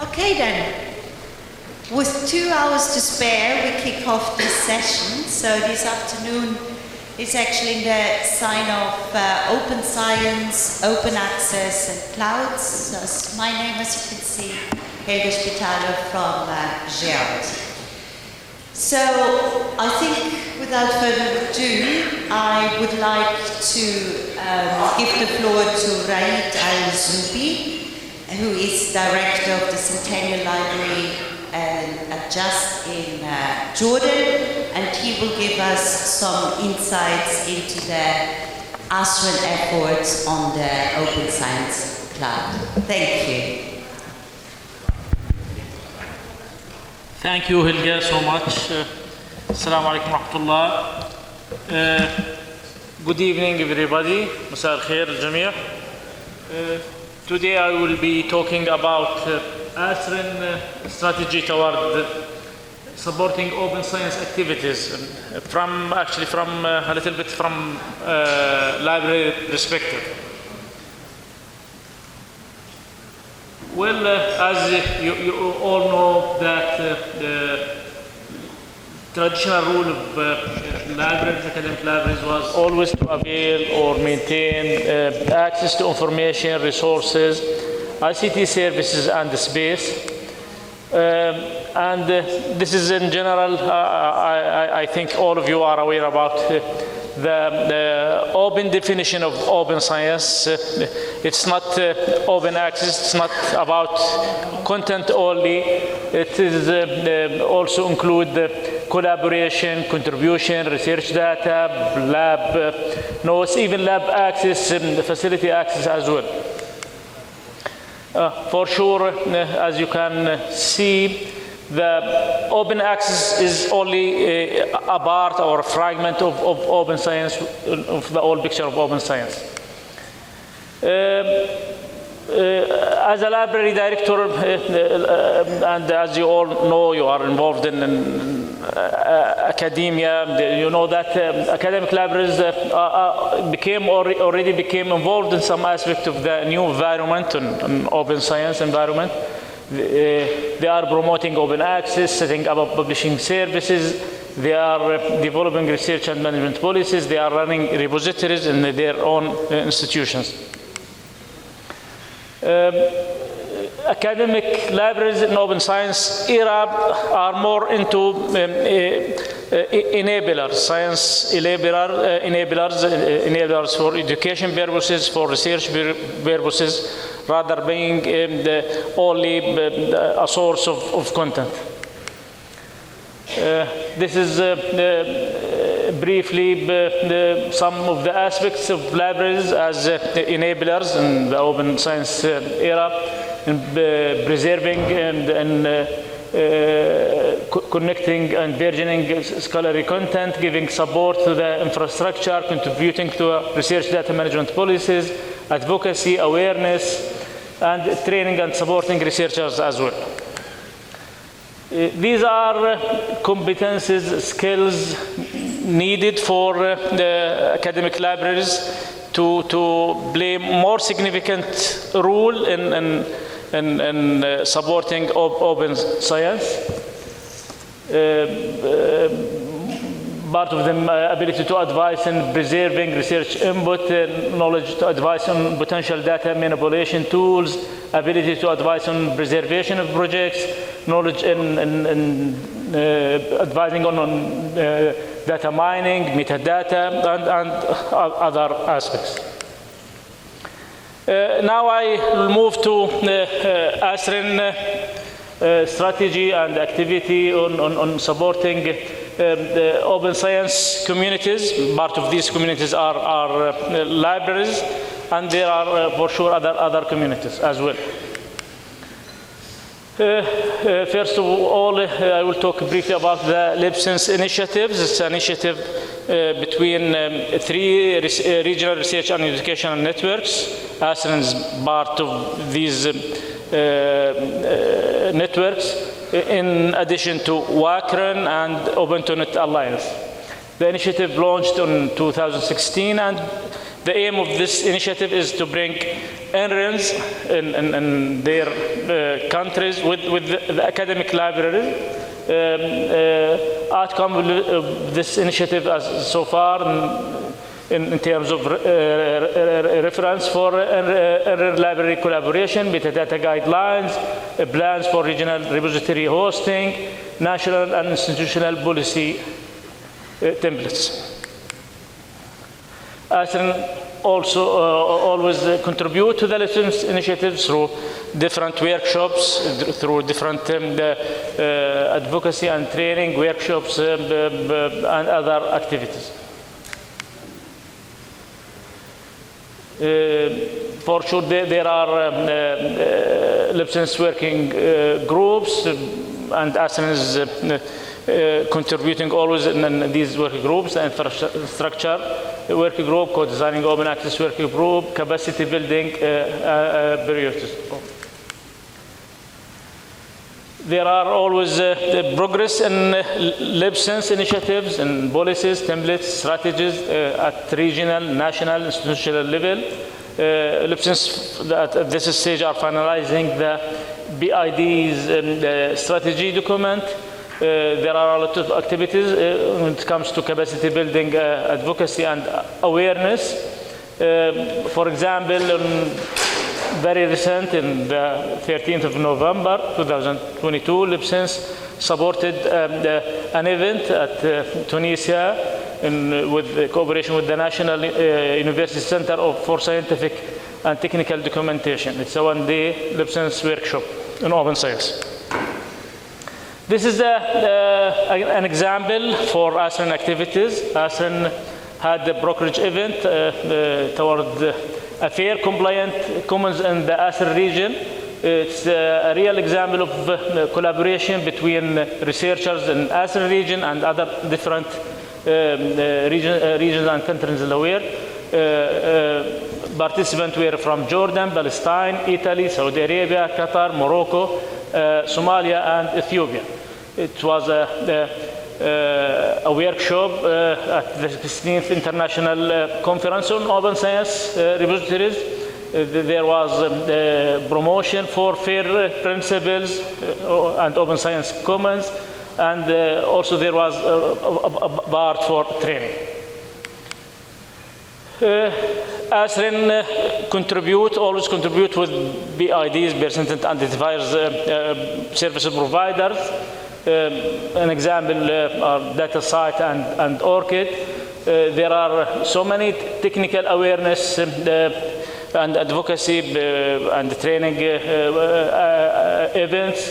Okay then, with 2 hours to spare, we kick off this session. So this afternoon is actually in the sign of open science, open access and clouds. So my name, as you can see, Helga Spitaler from GÉANT. So I think without further ado, I would like to give the floor to Raed Al-Zoubi, who is director of the Centennial Library just in Jordan, and he will give us some insights into the ASREN efforts on the Open Science Cloud. Thank you. Thank you, Helga, so much. Assalamu alaikum wa rahmatullah. Good evening, everybody. Masā al-khair al-jamii'. Today I will be talking about ASREN strategy toward supporting open science activities from a little bit from library perspective. Well, as you all know that the traditional rule of libraries, academic libraries, was always to avail or maintain access to information, resources, ICT services and space. This is in general, I think all of you are aware about the open definition of open science. It's not open access, it's not about content only. It is also include collaboration, contribution, research data, lab notes, even lab access, facility access as well. For sure, as you can see, the open access is only a part or a fragment of open science, of the whole picture of open science. As a library director, and as you all know, you are involved in academia, you know that academic libraries already became involved in some aspect of the new environment, an open science environment. They are promoting open access, setting up publishing services, they are developing research and management policies, they are running repositories in their own institutions. Academic libraries in open science era are more into enablers, science enablers for education purposes, for research purposes, rather being only a source of content. This is briefly some of the aspects of libraries as enablers in the open science era, in preserving and connecting and versioning scholarly content, giving support to the infrastructure, contributing to research data management policies, advocacy, awareness, and training and supporting researchers as well. These are competences, skills needed for the academic libraries to play more significant role in supporting open science. Part of them ability to advise in preserving research input, knowledge to advise on potential data manipulation tools, ability to advise on preservation of projects, knowledge in advising on data mining, metadata, and other aspects. Now I will move to ASREN strategy and activity on supporting the open science communities. Part of these communities are libraries, and there are for sure other communities as well. First of all, I will talk briefly about the LibSense initiatives. It's an initiative between 3 regional research and educational networks. ASREN is part of these networks, in addition to WACREN and Open to Net Alliance. The initiative launched in 2016, and The aim of this initiative is to bring ASRENs in their countries with the academic library. Outcome of this initiative so far in terms of reference for library collaboration, metadata guidelines, plans for regional repository hosting, national and institutional policy templates. ASREN also always contribute to the lessons initiatives through different workshops, through different advocacy and training workshops and other activities. For sure, there are license working groups, and ASREN is contributing always in these working groups, infrastructure working group, co-designing open access working group, capacity building priorities. There are always progress in license initiatives and policies, templates, strategies at regional, national, institutional level. License at this stage are finalizing the BID's strategy document. There are a lot of activities when it comes to capacity building, advocacy, and awareness. For example, very recent, in the 13th of November 2022, License supported an event at Tunisia with cooperation with the National University Center for Scientific and Technical Documentation. It's a one-day License workshop in open science. This is an example for ASREN activities. ASREN had the brokerage event toward a fair compliant commons in the ASREN region. It's a real example of collaboration between researchers in ASREN region and other different regions and countries in the world. Participants were from Jordan, Palestine, Italy, Saudi Arabia, Qatar, Morocco, Somalia, and Ethiopia. It was a workshop at the 16th International Conference on Open Science Repositories. There was promotion for fair principles and open science commons, and also there was a part for training. ASREN always contribute with BIDs, Percentage Identifiers service providers. An example are DataCite and ORCID. There are so many technical awareness and advocacy and training events.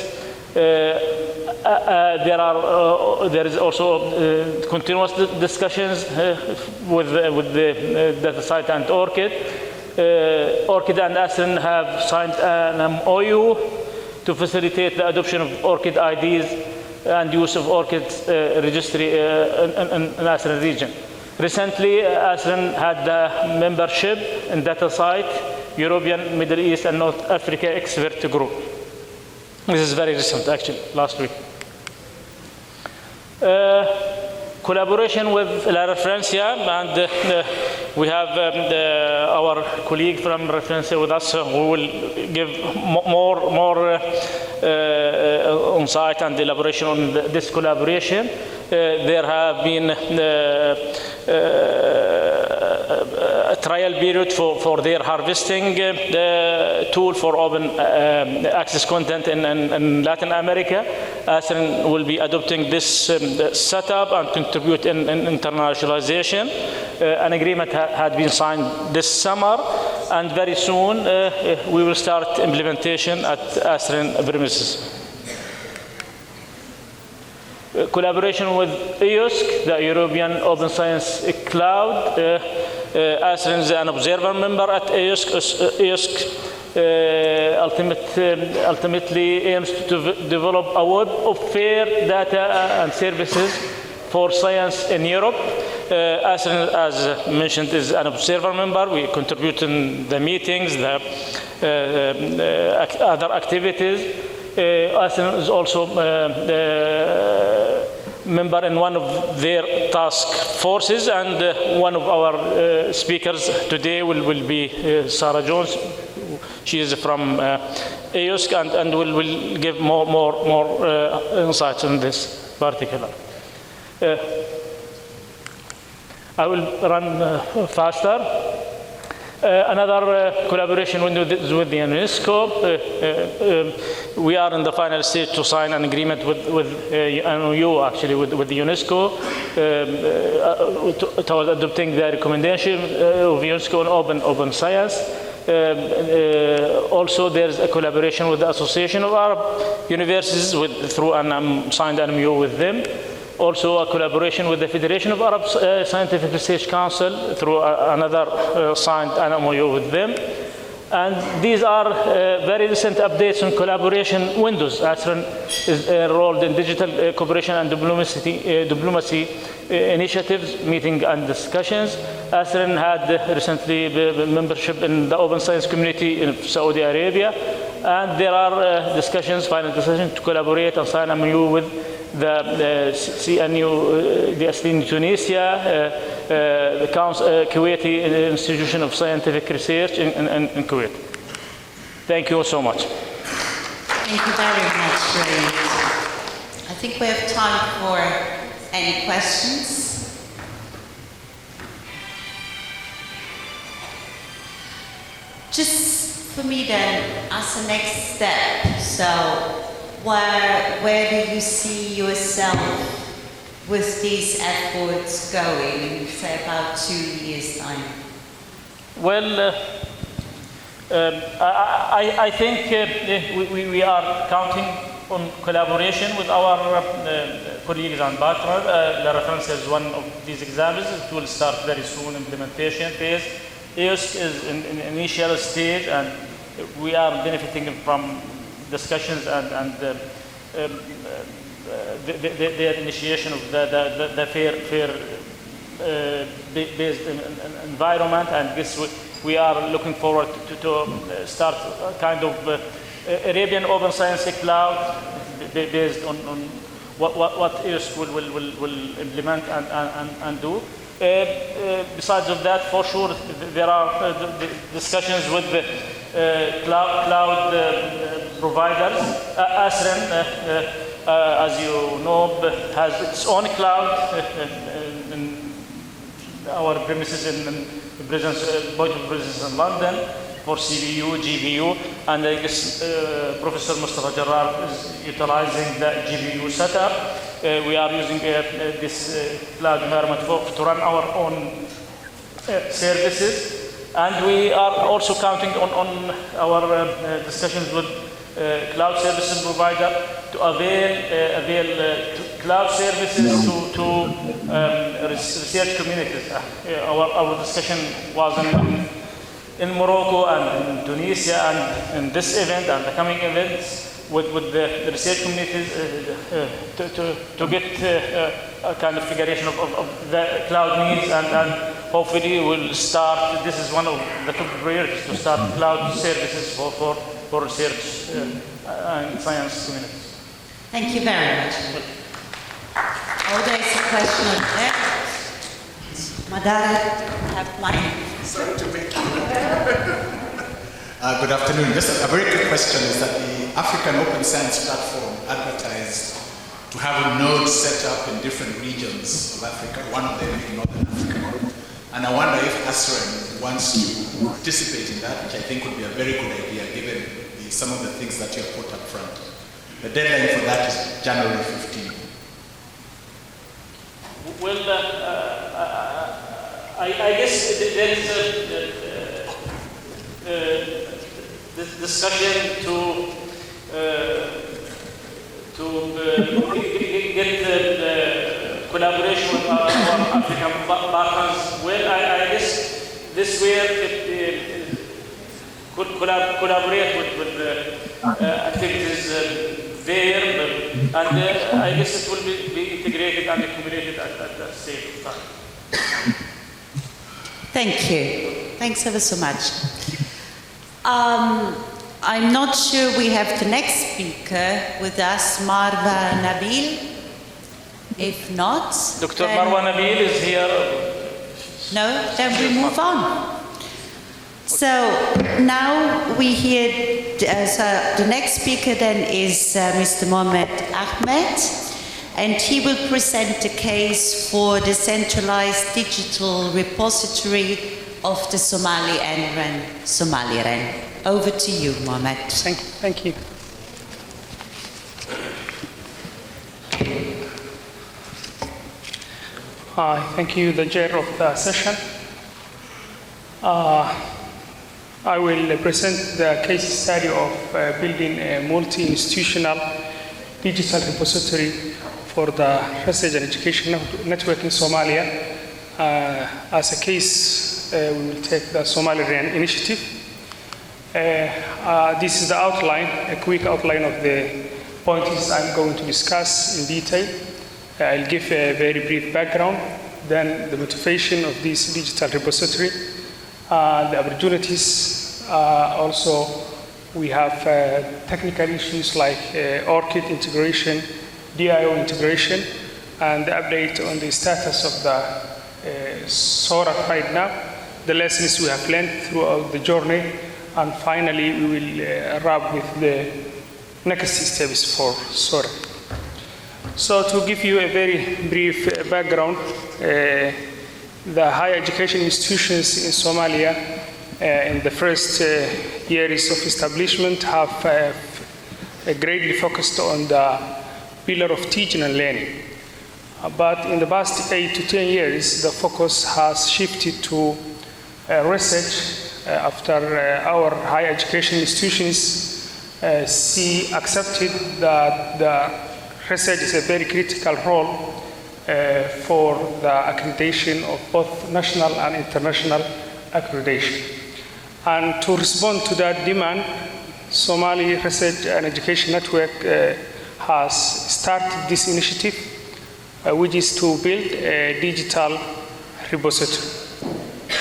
There is also continuous discussions with the DataCite and ORCID. ORCID and ASREN have signed an MOU to facilitate the adoption of ORCID IDs and use of ORCID registry in ASREN region. Recently, ASREN had the membership in DataCite, European, Middle East, and North Africa expert group. This is very recent, actually, last week. Collaboration with La Referencia, and we have our colleague from Referencia with us who will give more insight and elaboration on this collaboration. There have been a trial period for their harvesting tool for open access content in Latin America. ASREN will be adopting this setup and contribute in internationalization. An agreement had been signed this summer, and very soon we will start implementation at ASREN premises. Collaboration with EOSC, the European Open Science Cloud. ASREN is an observer member at EOSC. EOSC ultimately aims to develop a web of fair data and services for science in Europe. ASREN, as mentioned, is an observer member. We contribute in the meetings, the other activities. ASREN is also member in one of their task forces, and one of our speakers today will be Sarah Jones. She is from EOSC and will give more insights on this particular. I will run faster. Another collaboration with the UNESCO. We are in the final stage to sign an agreement with an MOU actually with the UNESCO towards adopting the recommendation of UNESCO on open science. Also, there's a collaboration with the Association of Arab Universities through an signed an MOU with them. Also, a collaboration with the Federation of Arab Scientific Research Council through another signed MOU with them. And these are very recent updates on collaboration windows. ASREN is enrolled in digital cooperation and diplomacy initiatives, meetings and discussions. ASREN had recently membership in the open science community in Saudi Arabia. And there are final discussions to collaborate and sign an MOU with the CNU, the ASREN Tunisia, the Kuwaiti Institution of Scientific Research in Kuwait. Thank you so much. Thank you very much, Raed. I think we have time for any questions. Just for me then, as a next step, so where do you see yourself with these efforts going in, say, about 2 years' time? Well, I think we are counting on collaboration with our colleagues and partners. Referencia is one of these examples. It will start very soon, implementation phase. EOSC is in initial stage, and we are benefiting from discussions and the initiation of the fair based environment, and this we are looking forward to start a kind of Arabian Open Science Cloud based on what EOSC will implement and do. Besides of that, for sure, there are discussions with the cloud providers. ASREN, as you know, has its own cloud in our premises in Point of Presence in London for CBU, GBU, and I guess Professor Mustafa Jarrar is utilizing the GBU setup. We are using this cloud environment to run our own services, and we are also counting on our discussions with cloud services provider to avail cloud services to research communities. Our discussion was in Morocco and in Tunisia, and in this event and the coming events with the research communities to get a kind of figuration of the cloud needs, and hopefully we'll start. This is one of the top priorities, to start cloud services for research and science communities. Thank you very much. Oh, there's a question over there. Madara, have mine. Sorry to make you. Good afternoon. Just a very quick question is that the African Open Science Platform advertised to have a node set up in different regions of Africa, one of them in Northern Africa. And I wonder if ASREN wants to participate in that, which I think would be a very good idea given some of the things that you have put up front. The deadline for that is January 15. Well, I guess there is a discussion to get the collaboration with our African partners. Well, I guess this way it could collaborate with activities there, and I guess it will be integrated and accumulated at the same time. Thank you. Thanks ever so much. I'm not sure we have the next speaker with us, Marwa Nabil. If not, Dr. then- Marwa Nabil is here. No, then we move on. So now we hear, the next speaker then is Mr. Mohamed Ahmed, and he will present the case for the centralized digital repository of the SomaliREN. Over to you, Mohamed. Thank you. Thank you, the chair of the session. I will present the case study of building a multi-institutional digital repository for the research and education network in Somalia. As a case, we will take the SomaliREN initiative. This is the outline, a quick outline of the points I'm going to discuss in detail. I'll give a very brief background, then the motivation of this digital repository, the opportunities. Also, we have technical issues like ORCID integration, DIO integration, and the update on the status of the SORA right now, the lessons we have learned throughout the journey, and finally we will wrap with the next steps for SORA. So to give you a very brief background, the higher education institutions in Somalia in the first years of establishment have greatly focused on the pillar of teaching and learning. But in the past 8 to 10 years, the focus has shifted to research after our higher education institutions accepted that the research is a very critical role for the accreditation of both national and international accreditation. And to respond to that demand, Somali Research and Education Network has started this initiative, which is to build a digital repository.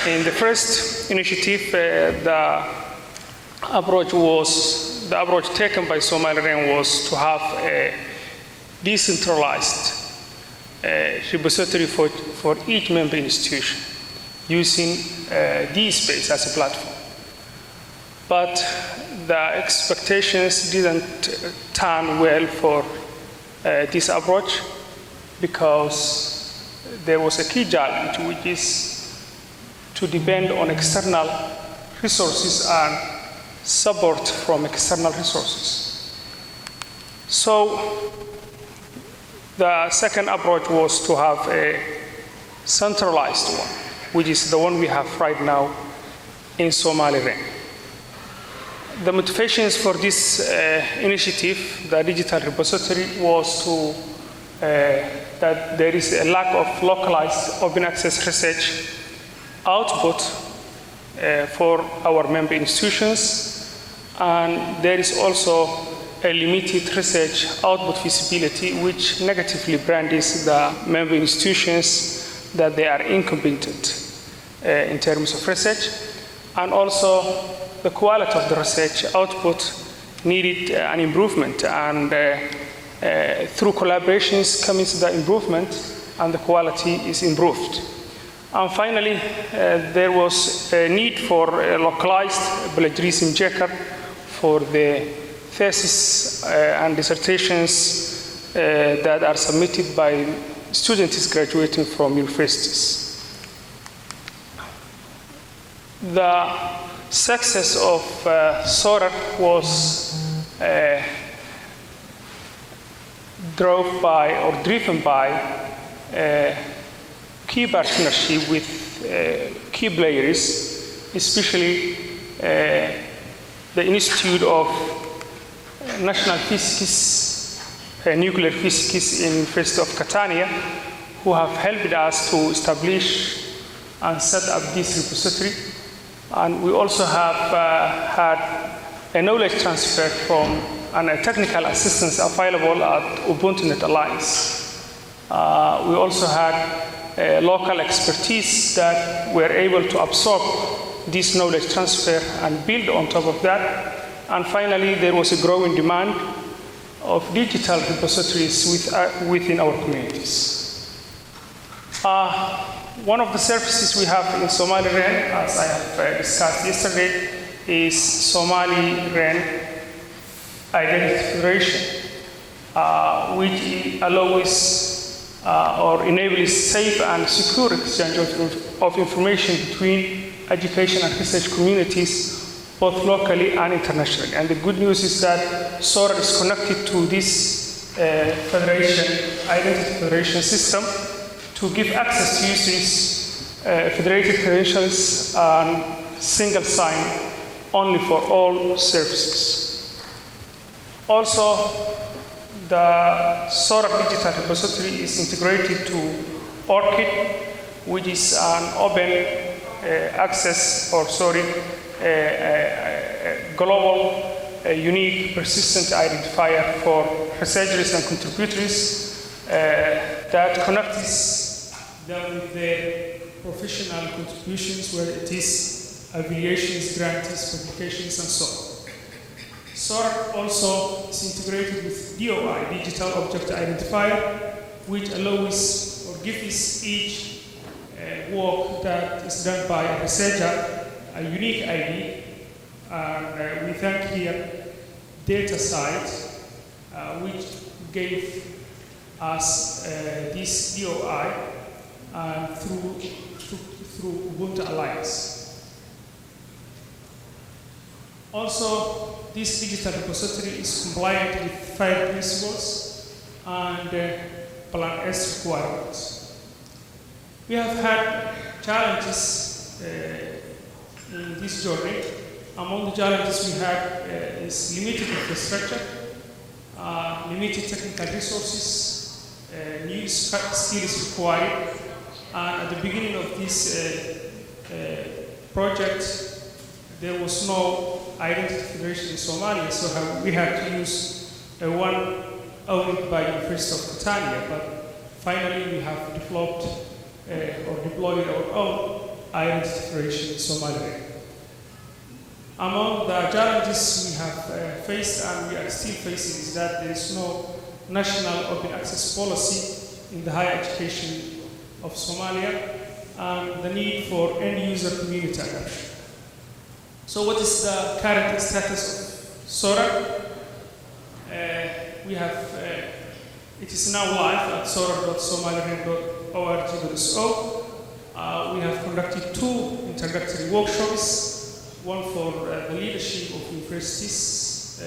In the first initiative, the approach taken by SomaliREN was to have a decentralized repository for each member institution using DSpace as a platform. But the expectations didn't turn well for this approach because there was a key challenge, which is to depend on external resources and support from external resources. So the second approach was to have a centralized one, which is the one we have right now in SomaliREN. The motivations for this initiative, the digital repository, was that there is a lack of localized open access research output for our member institutions, and there is also a limited research output feasibility, which negatively brands the member institutions that they are incompetent in terms of research, and also the quality of the research output needed an improvement, and through collaborations comes the improvement and the quality is improved. And finally, there was a need for a localized plagiarism checker for the thesis and dissertations that are submitted by students graduating from universities. The success of SORA was driven by key partnership with key players, especially the Institute of National Physics, Nuclear Physics in University of Catania, who have helped us to establish and set up this repository. And we also have had a knowledge transfer from and a technical assistance available at UbuntuNet Alliance. We also had local expertise that were able to absorb this knowledge transfer and build on top of that. And finally, there was a growing demand of digital repositories within our communities. One of the services we have in SomaliREN, as I have discussed yesterday, is SomaliREN Identity Federation, which allows or enables safe and secure exchange of information between education and research communities, both locally and internationally. And the good news is that SORA is connected to this identity federation system to give access to users federated credentials and single sign only for all services. Also, the SORA digital repository is integrated to ORCID, which is an open access, global unique persistent identifier for researchers and contributors that connects them with their professional contributions, whether it is affiliations, grants, publications, and so on. SORA also is integrated with DOI, Digital Object Identifier, which allows or gives each work that is done by a researcher a unique ID. And we thank here DataSite, which gave us this DOI through Ubuntu Alliance. Also, this digital repository is compliant with 5 principles and Plan S requirements. We have had challenges in this journey. Among the challenges we had is limited infrastructure, limited technical resources, new skills required. And at the beginning of this project, there was no identity federation in Somalia, so we had to use one owned by the University of Centennial. But finally, we have developed or deployed our own identity federation in SomaliREN. Among the challenges we have faced and we are still facing is that there is no national open access policy in the higher education of Somalia and the need for end-user community adoption. So what is the current status of SORA? We have, it is now live at sora.somaliren.org.so. We have conducted 2 introductory workshops, one for the leadership of universities,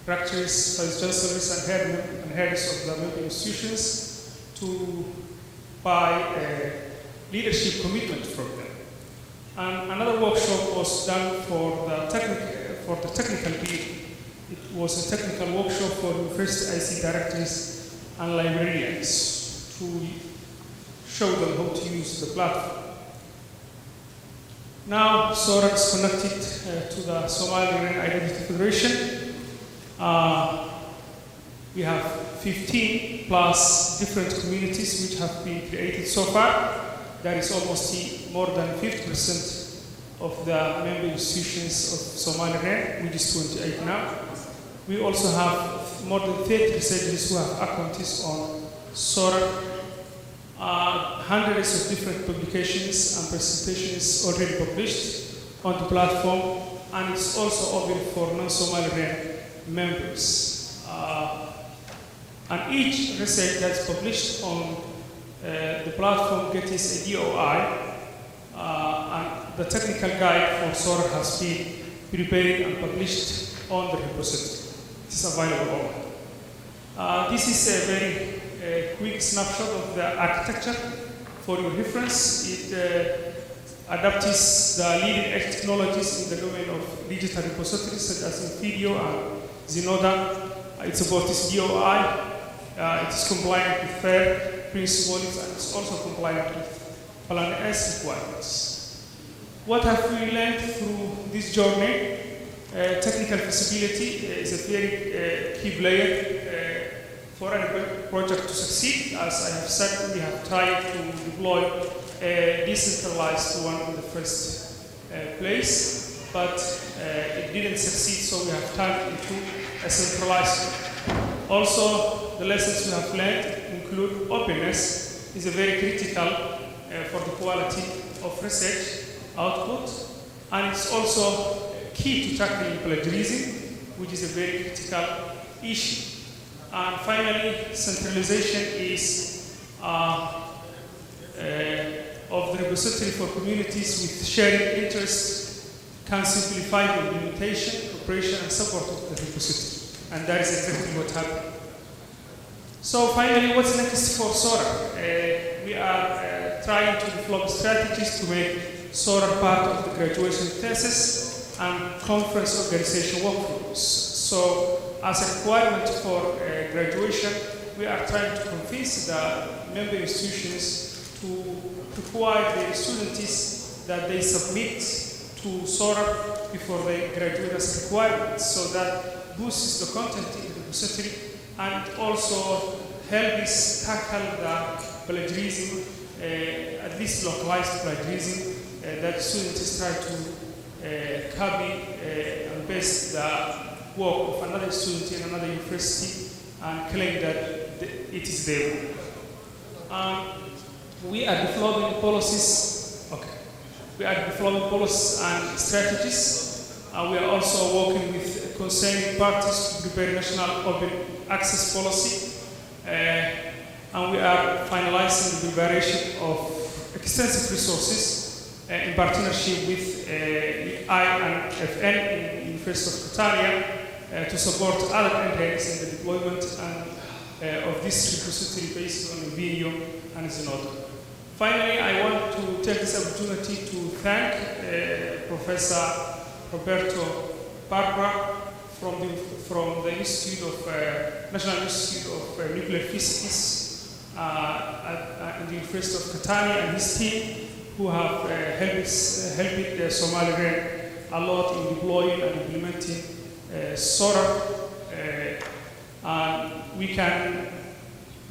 rectors, vice chancellors, and heads of the member institutions to buy a leadership commitment from them. And another workshop was done for the technical people. It was a technical workshop for university IC directors and librarians to show them how to use the platform. Now, SORA is connected to the SomaliREN Identity Federation. We have 15 plus different communities which have been created so far. That is almost more than 50% of the member institutions of SomaliREN, which is 28 now. We also have more than 30 researchers who have accounts on SORA. Hundreds of different publications and presentations already published on the platform, and it's also open for non-SomaliREN members. And each research that's published on the platform gets a DOI, and the technical guide for SORA has been prepared and published on the repository. It is available online. This is a very quick snapshot of the architecture for your reference. It adapts the leading edge technologies in the domain of digital repositories such as video and Zenoda. It's about this DOI. It is compliant with FAIR principles and it's also compliant with Plan S requirements. What have we learned through this journey? Technical feasibility is a very key player for any project to succeed. As I have said, we have tried to deploy a decentralized one in the first place, but it didn't succeed, so we have turned into a centralized one. Also, the lessons we have learned include openness is a very critical for the quality of research output, and it's also key to tackling plagiarism, which is a very critical issue. And finally, centralization is of the repository for communities with sharing interests can simplify the implementation, operation, and support of the repository. And that is exactly what happened. So finally, what's next for SORA? We are trying to develop strategies to make SORA part of the graduation thesis and conference organization workflows. So as a requirement for graduation, we are trying to convince the member institutions to require their students that they submit to SORA before they graduate as requirements, so that boosts the content in the repository and also helps tackle the plagiarism, at least localized plagiarism, that students try to copy and paste the work of another student in another university and claim that it is their work. We are developing policies. Okay. We are developing policies and strategies. We are also working with concerning parties to prepare national open access policy. And we are finalizing the preparation of extensive resources in partnership with IFN in the University of Catania to support other countries in the deployment and of this repository based on video and Zyoud. Finally, I want to take this opportunity to thank Professor Roberto Barbara from the Institute of National Institute of Nuclear Physics at the University of Catania and his team, who have helped SomaliREN a lot in deploying and implementing SORA. We can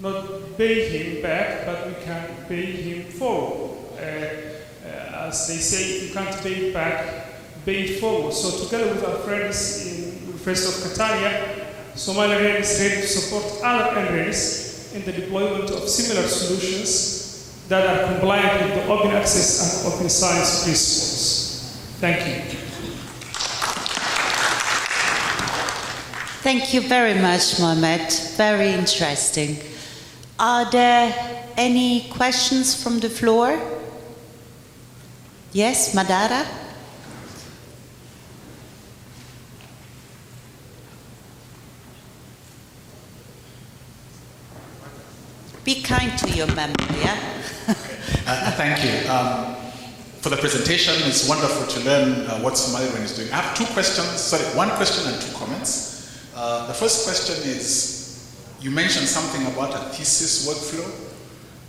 not pay him back, but we can pay him forward. As they say, if you can't pay it back, pay it forward. So together with our friends in the University of Catania, SomaliREN is ready to support other countries in the deployment of similar solutions that are compliant with the open access and open science principles. Thank you. Thank you very much, Mohamed. Very interesting. Are there any questions from the floor? Yes, Madara? Be kind to your memory, yeah? Thank you. For the presentation, it's wonderful to learn what SomaliREN is doing. I have one question and two comments. The first question is, you mentioned something about a thesis workflow.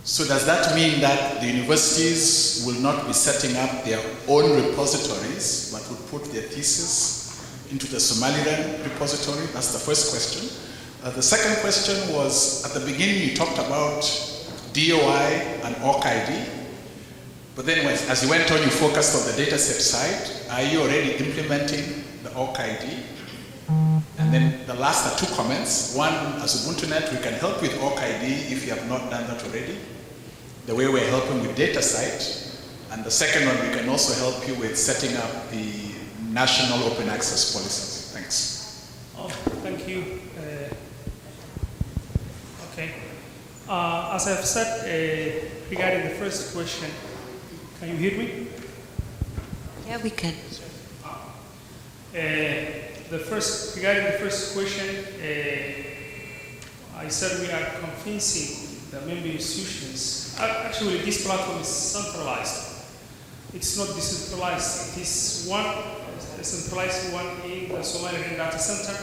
So does that mean that the universities will not be setting up their own repositories, but would put their thesis into the SomaliREN repository? That's the first question. The second question was, at the beginning you talked about DOI and ORC-ID, but then as you went on, you focused on the dataset side. Are you already implementing the ORC-ID? And then the last are two comments. One, as UbuntuNet, we can help with ORC-ID if you have not done that already, the way we're helping with DataSite. And the second one, we can also help you with setting up the national open access policies. Thanks. Oh, thank you. Okay. As I've said regarding the first question, can you hear me? Yeah, we can. Regarding the first question, I said we are convincing the member institutions. Actually, this platform is centralized. It's not decentralized. It is a centralized one in the SomaliREN data center,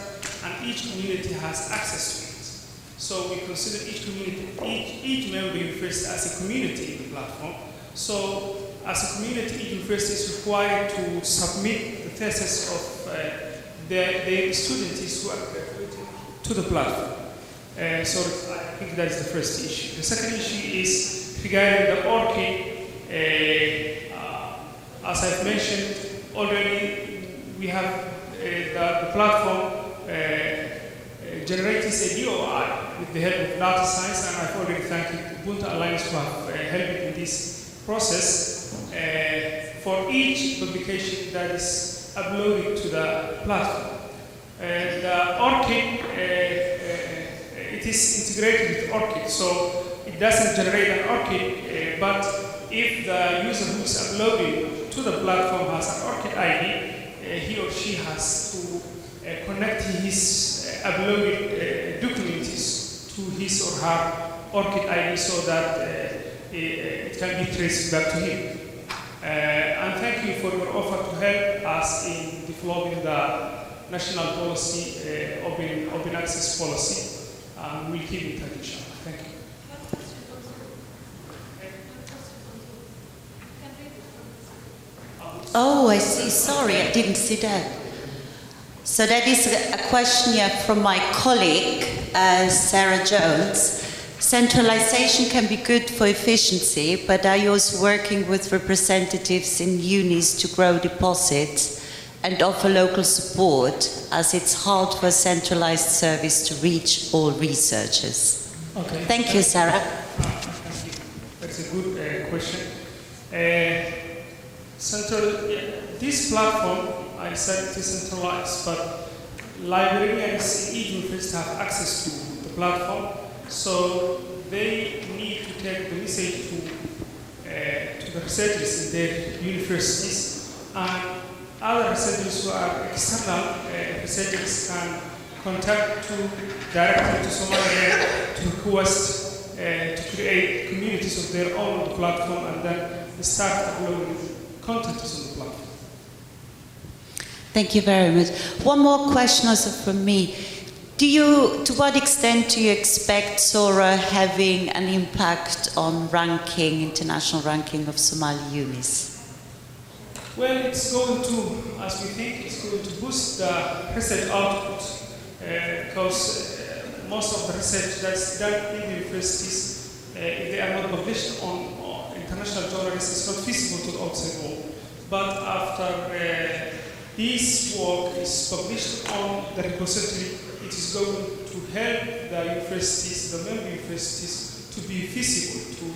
and each community has access to it. So we consider each community, each member university as a community in the platform. So as a community, each university is required to submit the thesis of their students who are graduating to the platform. So I think that is the first issue. The second issue is regarding the ORC-ID. As I've mentioned already, we have the platform generates a DOI with the help of data science, and I've already thanked Ubuntu Alliance for helping in this process. For each publication that is uploaded to the platform. The ORCID, it is integrated with ORCID, so it doesn't generate an ORCID, but if the user who is uploading to the platform has an ORCID ID, he or she has to connect his uploaded documents to his or her ORCID ID so that it can be traced back to him. And thank you for your offer to help us in developing the national policy, open access policy. We'll keep in touch, inshallah. Thank you. Oh, I see. Sorry, I didn't see that. So that is a question here from my colleague, Sarah Jones. Centralization can be good for efficiency, but are you also working with representatives in unis to grow deposits and offer local support, as it's hard for a centralized service to reach all researchers? Okay. Thank you, Sarah. Thank you. That's a good question. This platform, I said it is centralized, but librarians in each university have access to the platform. So they need to take the message to the researchers in their universities, and other researchers who are external researchers can contact directly to SomaliREN to request to create communities of their own on the platform, and then start uploading content on the platform. Thank you very much. One more question also from me. To what extent do you expect SORA having an impact on international ranking of Somali unis? Well, it's going to, as we think, it's going to boost the research output because most of the research that's done in the universities, if they are not published on international journals, it's not feasible to the outside world. But after this work is published on the repository, it is going to help the universities, the member universities, to be feasible, to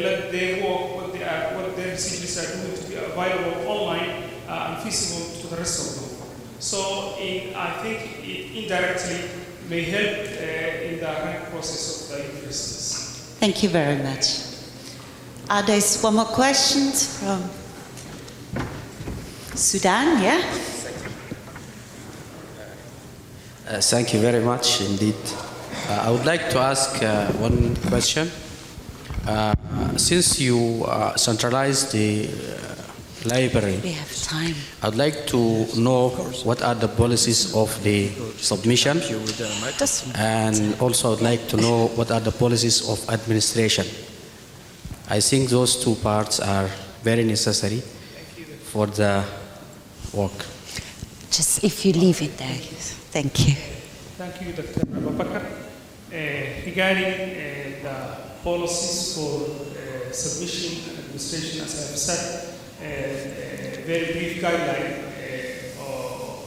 let their work, what their researchers are doing, to be available online and feasible to the rest of the world. So I think it indirectly may help in the rank process of the universities. Thank you very much. There's one more question from Sudan, yeah? Thank you very much indeed. I would like to ask one question. Since you centralized the library, We have time. I'd like to know what are the policies of the submission, and also I'd like to know what are the policies of administration. I think those two parts are very necessary for the work. Just if you leave it there. Thank you. Thank you, Dr. Abubakar. Regarding the policies for submission and administration, as I have said, a very brief guideline or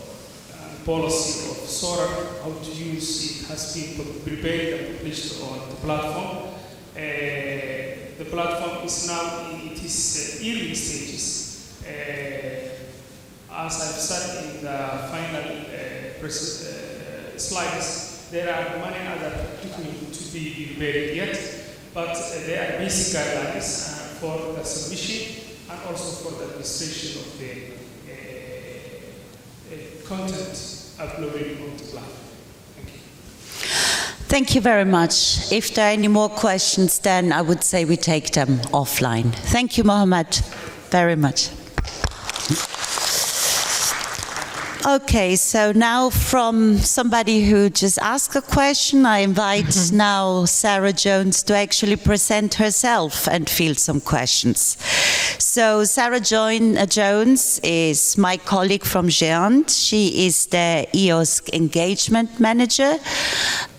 policy of SORA, how to use it, has been prepared and published on the platform. The platform is now in its early stages. As I've said in the final slides, there are many other documents to be prepared yet, but there are basic guidelines for the submission and also for the administration of the content uploaded on the platform. Thank you. Thank you very much. If there are any more questions, then I would say we take them offline. Thank you, Mohamed, very much. Okay, so now from somebody who just asked a question, I invite now Sarah Jones to actually present herself and field some questions. So Sarah Jones is my colleague from GÉANT. She is the EOSC engagement manager.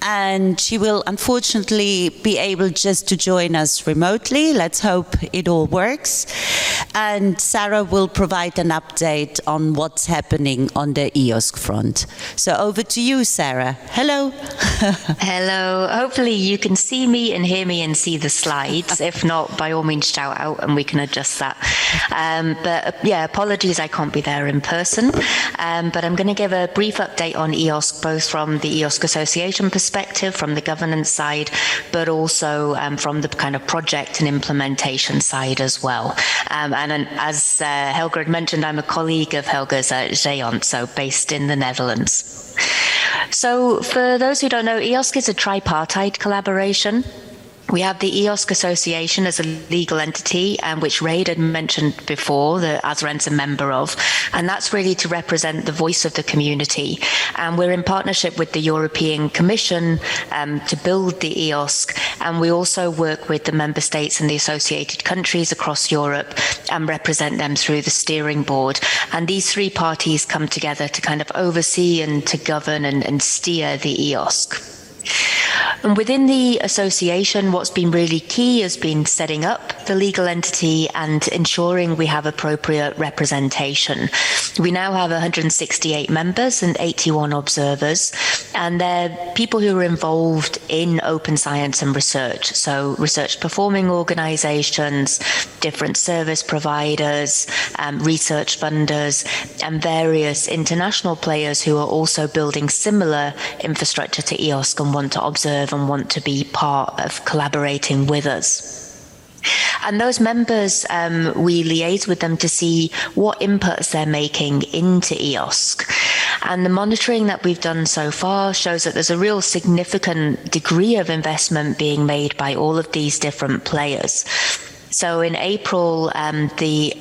and she will unfortunately be able just to join us remotely. Let's hope it all works. And Sarah will provide an update on what's happening on the EOSC front. So over to you, Sarah. Hello. Hello. Hopefully you can see me and hear me and see the slides. If not, by all means shout out and we can adjust that. But yeah, apologies I can't be there in person. But I'm going to give a brief update on EOSC, both from the EOSC Association perspective, from the governance side, but also from the kind of project and implementation side as well. And as Helga had mentioned, I'm a colleague of Helga's at GÉANT, so based in the Netherlands. So for those who don't know, EOSC is a tripartite collaboration. We have the EOSC Association as a legal entity, which Raed had mentioned before, that ASREN's a member of, and that's really to represent the voice of the community. And we're in partnership with the European Commission to build the EOSC, and we also work with the member states and the associated countries across Europe and represent them through the steering board. And these three parties come together to kind of oversee and to govern and steer the EOSC. And within the association, what's been really key has been setting up the legal entity and ensuring we have appropriate representation. We now have 168 members and 81 observers, and they're people who are involved in open science and research. So research performing organizations, different service providers, research funders, and various international players who are also building similar infrastructure to EOSC and want to observe and want to be part of collaborating with us. And those members, we liaise with them to see what inputs they're making into EOSC. And the monitoring that we've done so far shows that there's a real significant degree of investment being made by all of these different players. So in April, the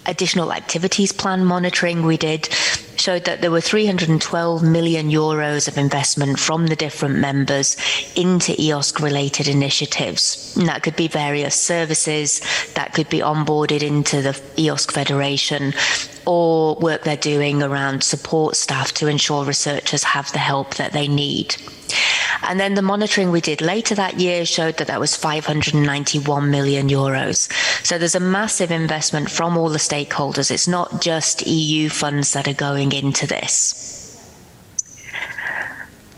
additional activities plan monitoring we did showed that there were 312 million euros of investment from the different members into EOSC-related initiatives. And that could be various services, that could be onboarded into the EOSC Federation, or work they're doing around support staff to ensure researchers have the help that they need. And then the monitoring we did later that year showed that that was 591 million euros. So there's a massive investment from all the stakeholders. It's not just EU funds that are going into this.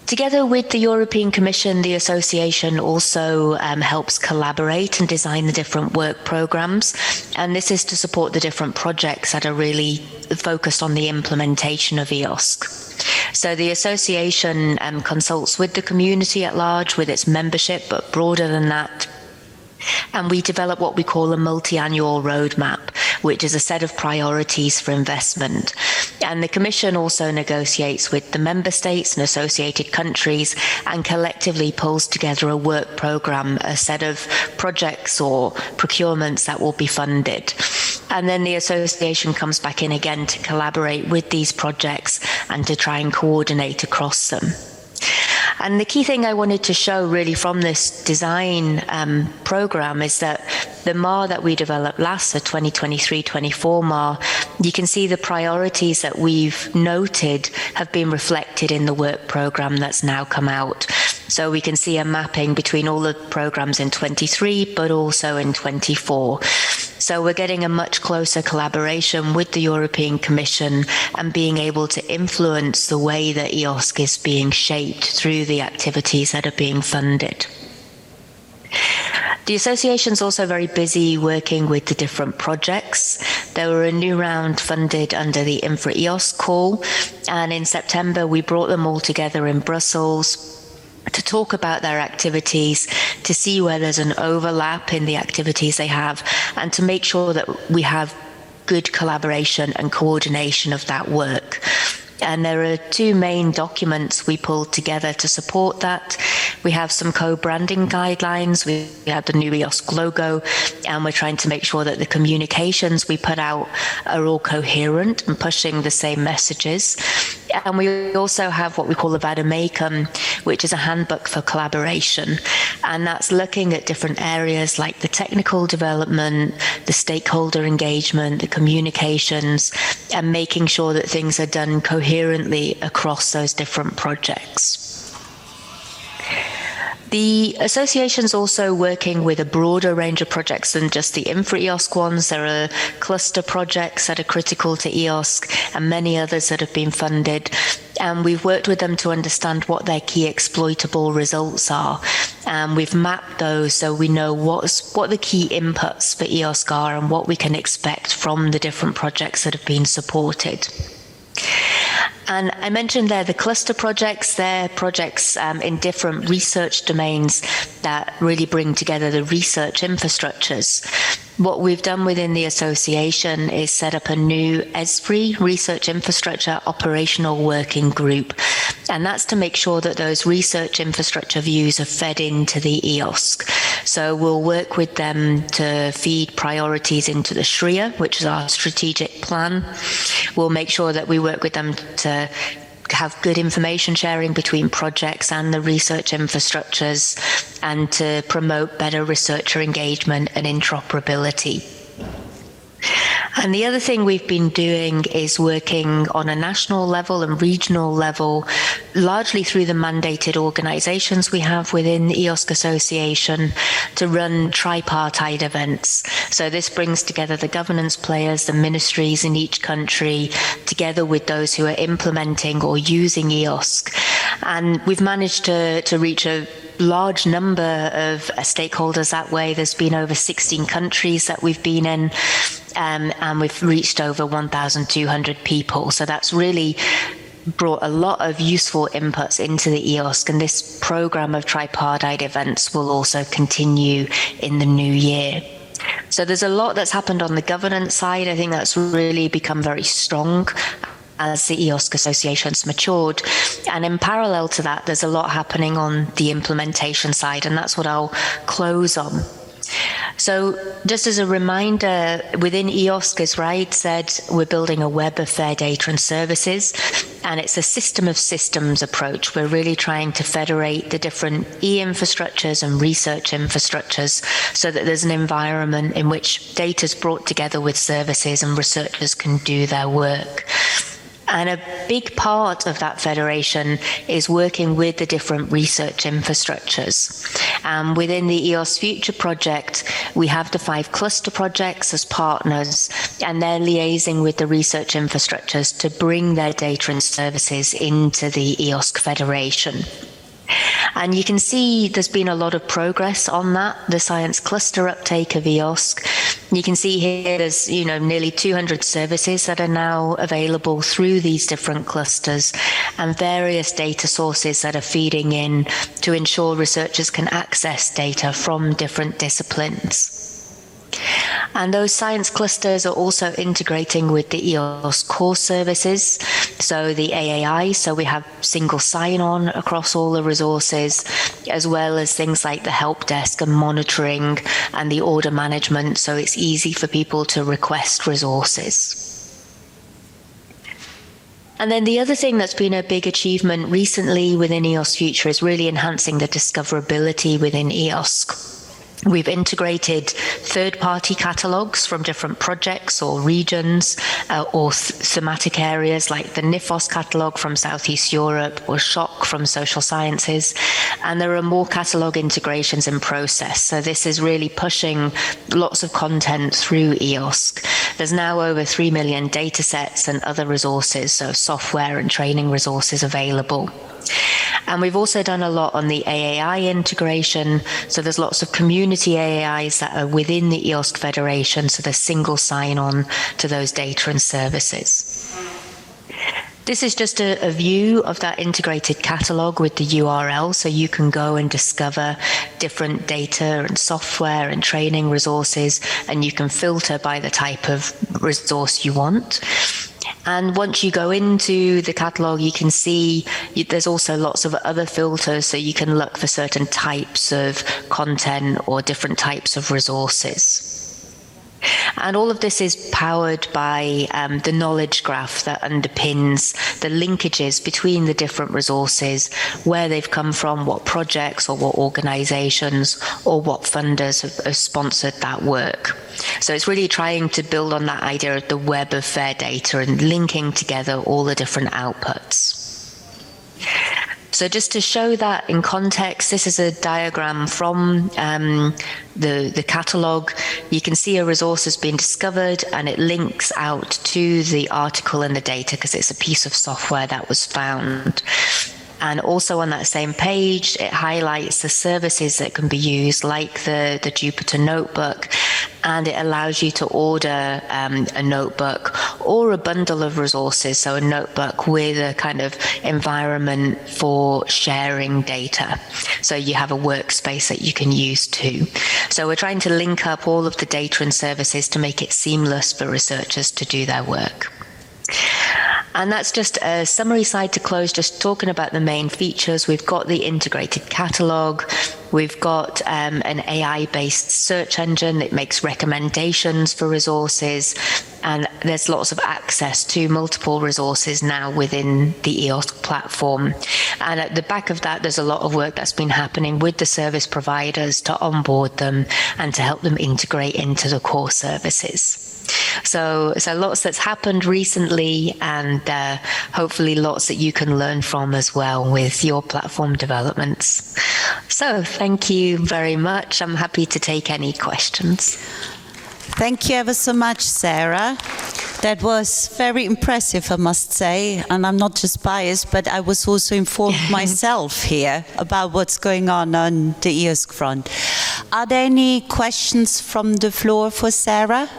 Together with the European Commission, the association also helps collaborate and design the different work programs. And this is to support the different projects that are really focused on the implementation of EOSC. So the association consults with the community at large, with its membership, but broader than that. And we develop what we call a multi-annual roadmap, which is a set of priorities for investment. And the Commission also negotiates with the member states and associated countries and collectively pulls together a work program, a set of projects or procurements that will be funded. And then the association comes back in again to collaborate with these projects and to try and coordinate across them. And the key thing I wanted to show really from this design program is that the MAR that we developed last, the 2023-24 MAR, you can see the priorities that we've noted have been reflected in the work program that's now come out. So we can see a mapping between all the programs in 23, but also in 24. So we're getting a much closer collaboration with the European Commission and being able to influence the way that EOSC is being shaped through the activities that are being funded. The association is also very busy working with the different projects. There were a new round funded under the Infra EOSC call, and in September we brought them all together in Brussels to talk about their activities, to see where there's an overlap in the activities they have, and to make sure that we have good collaboration and coordination of that work. And there are two main documents we pulled together to support that. We have some co-branding guidelines. We have the new EOSC logo, and we're trying to make sure that the communications we put out are all coherent and pushing the same messages. And we also have what we call the Vademecum, which is a handbook for collaboration. And that's looking at different areas like the technical development, the stakeholder engagement, the communications, and making sure that things are done coherently across those different projects. The association's also working with a broader range of projects than just the infra-EOSC ones. There are cluster projects that are critical to EOSC and many others that have been funded. And we've worked with them to understand what their key exploitable results are. We've mapped those so we know what the key inputs for EOSC are and what we can expect from the different projects that have been supported. And I mentioned there the cluster projects. They're projects in different research domains that really bring together the research infrastructures. What we've done within the association is set up a new ASREN Research Infrastructure Operational Working Group. And that's to make sure that those research infrastructure views are fed into the EOSC. So we'll work with them to feed priorities into the SRIA, which is our strategic plan. We'll make sure that we work with them to have good information sharing between projects and the research infrastructures, and to promote better researcher engagement and interoperability. And the other thing we've been doing is working on a national level and regional level, largely through the mandated organisations we have within the EOSC Association, to run tripartite events. So this brings together the governance players, the ministries in each country, together with those who are implementing or using EOSC. And we've managed to reach a large number of stakeholders that way. There's been over 16 countries that we've been in, and we've reached over 1,200 people. So that's really brought a lot of useful inputs into the EOSC, and this program of tripartite events will also continue in the new year. So there's a lot that's happened on the governance side. I think that's really become very strong as the EOSC Association's matured. And in parallel to that, there's a lot happening on the implementation side, and that's what I'll close on. So just as a reminder, within EOSC, as Raed said, we're building a web of fair data and services, and it's a system of systems approach. We're really trying to federate the different e-infrastructures and research infrastructures so that there's an environment in which data is brought together with services and researchers can do their work. And a big part of that federation is working with the different research infrastructures. Within the EOSC Future project, we have the 5 cluster projects as partners, and they're liaising with the research infrastructures to bring their data and services into the EOSC Federation. And you can see there's been a lot of progress on that, the science cluster uptake of EOSC. You can see here there's nearly 200 services that are now available through these different clusters, and various data sources that are feeding in to ensure researchers can access data from different disciplines. And those science clusters are also integrating with the EOSC core services, so the AAI, so we have single sign-on across all the resources, as well as things like the help desk and monitoring and the order management, so it's easy for people to request resources. And then the other thing that's been a big achievement recently within EOSC Future is really enhancing the discoverability within EOSC. We've integrated third-party catalogues from different projects or regions or thematic areas like the NIFOS catalogue from Southeast Europe or SHOC from social sciences. And there are more catalogue integrations in process. So this is really pushing lots of content through EOSC. There's now over 3 million data sets and other resources, so software and training resources available. And we've also done a lot on the AAI integration. So there's lots of community AAIs that are within the EOSC Federation, so there's single sign-on to those data and services. This is just a view of that integrated catalogue with the URL, so you can go and discover different data and software and training resources, and you can filter by the type of resource you want. And once you go into the catalogue, you can see there's also lots of other filters, so you can look for certain types of content or different types of resources. And all of this is powered by the knowledge graph that underpins the linkages between the different resources, where they've come from, what projects or what organisations or what funders have sponsored that work. So it's really trying to build on that idea of the web of fair data and linking together all the different outputs. So just to show that in context, this is a diagram from the catalogue. You can see a resource has been discovered and it links out to the article and the data because it's a piece of software that was found. And also on that same page, it highlights the services that can be used, like the Jupyter Notebook, and it allows you to order a notebook or a bundle of resources, so a notebook with a kind of environment for sharing data. So you have a workspace that you can use too. So we're trying to link up all of the data and services to make it seamless for researchers to do their work. And that's just a summary slide to close, just talking about the main features. We've got the integrated catalogue. We've got an AI-based search engine that makes recommendations for resources. And there's lots of access to multiple resources now within the EOSC platform. And at the back of that, there's a lot of work that's been happening with the service providers to onboard them and to help them integrate into the core services. So lots that's happened recently, and hopefully lots that you can learn from as well with your platform developments. So thank you very much. I'm happy to take any questions. Thank you ever so much, Sarah. That was very impressive, I must say. And I'm not just biased, but I was also informed myself here about what's going on the EOSC front. Are there any questions from the floor for Sarah?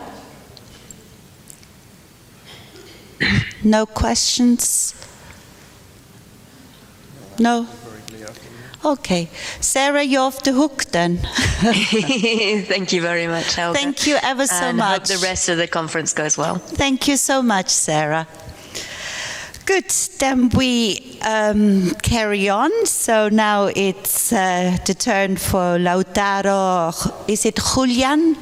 No questions? No? Okay. Sarah, you're off the hook then. Thank you very much, Helga. Thank you ever so much. I hope the rest of the conference goes well. Thank you so much, Sarah. Good, then we carry on. So now it's the turn for Lautaro. Is it Julian?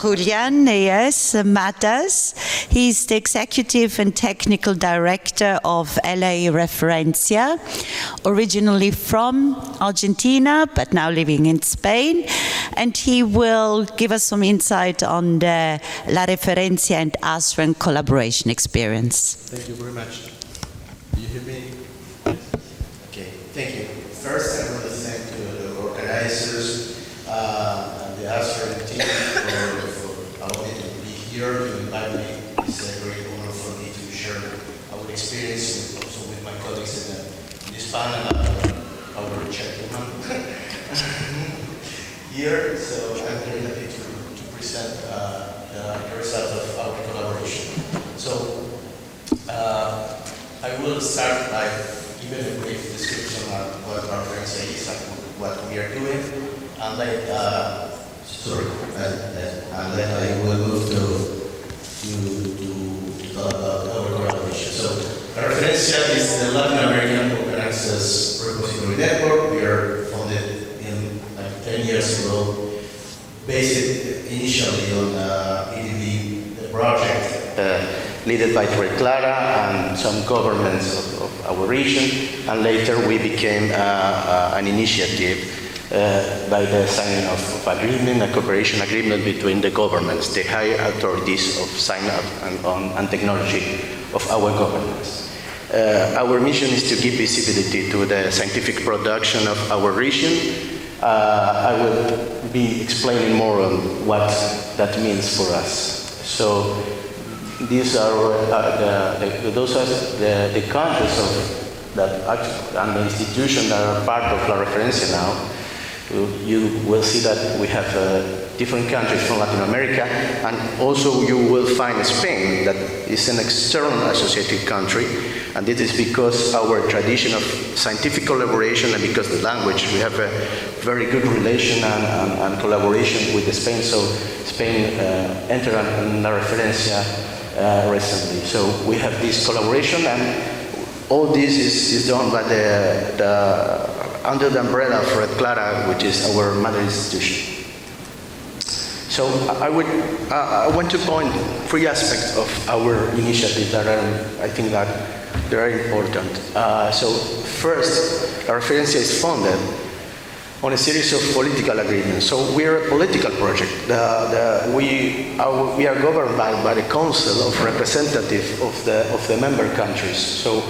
Julian, yes, Matas. He's the Executive and Technical Director of LA Referencia, originally from Argentina, but now living in Spain. And he will give us some insight on the La Referencia and ASREN collaboration experience. Thank you very much. Do you hear me? Okay, thank you. First, I want to thank the organizers and the ASREN team for allowing me to be here to invite me. It's a great honor for me to share our experience and also with my colleagues in this panel, our gentleman here. So I'm very happy to present the result of our collaboration. So I will start by giving a brief description of what Referencia is and what we are doing, and then I will move to talk about our collaboration. So Referencia is the Latin American Open Access Repository Network. We are founded in 10 years ago, based initially on EDB, the project led by Clara and some governments of our region, and later we became an initiative by the signing of agreement, a cooperation agreement between the governments, the higher authorities of sign up and technology of our governments. Our mission is to give visibility to the scientific production of our region. I will be explaining more on what that means for us. So these are the countries and the institutions that are part of La Referencia now. You will see that we have different countries from Latin America, and also you will find Spain, that is an external associated country, and this is because our tradition of scientific collaboration and because the language, we have a very good relation and collaboration with Spain, so Spain entered La Referencia recently. So we have this collaboration, and all this is done by under the umbrella of Red Clara, which is our mother institution. So I want to point 3 aspects of our initiative that I think that they are important. So first, La Referencia is founded on a series of political agreements. So we are a political project. We are governed by the Council of Representatives of the member countries. So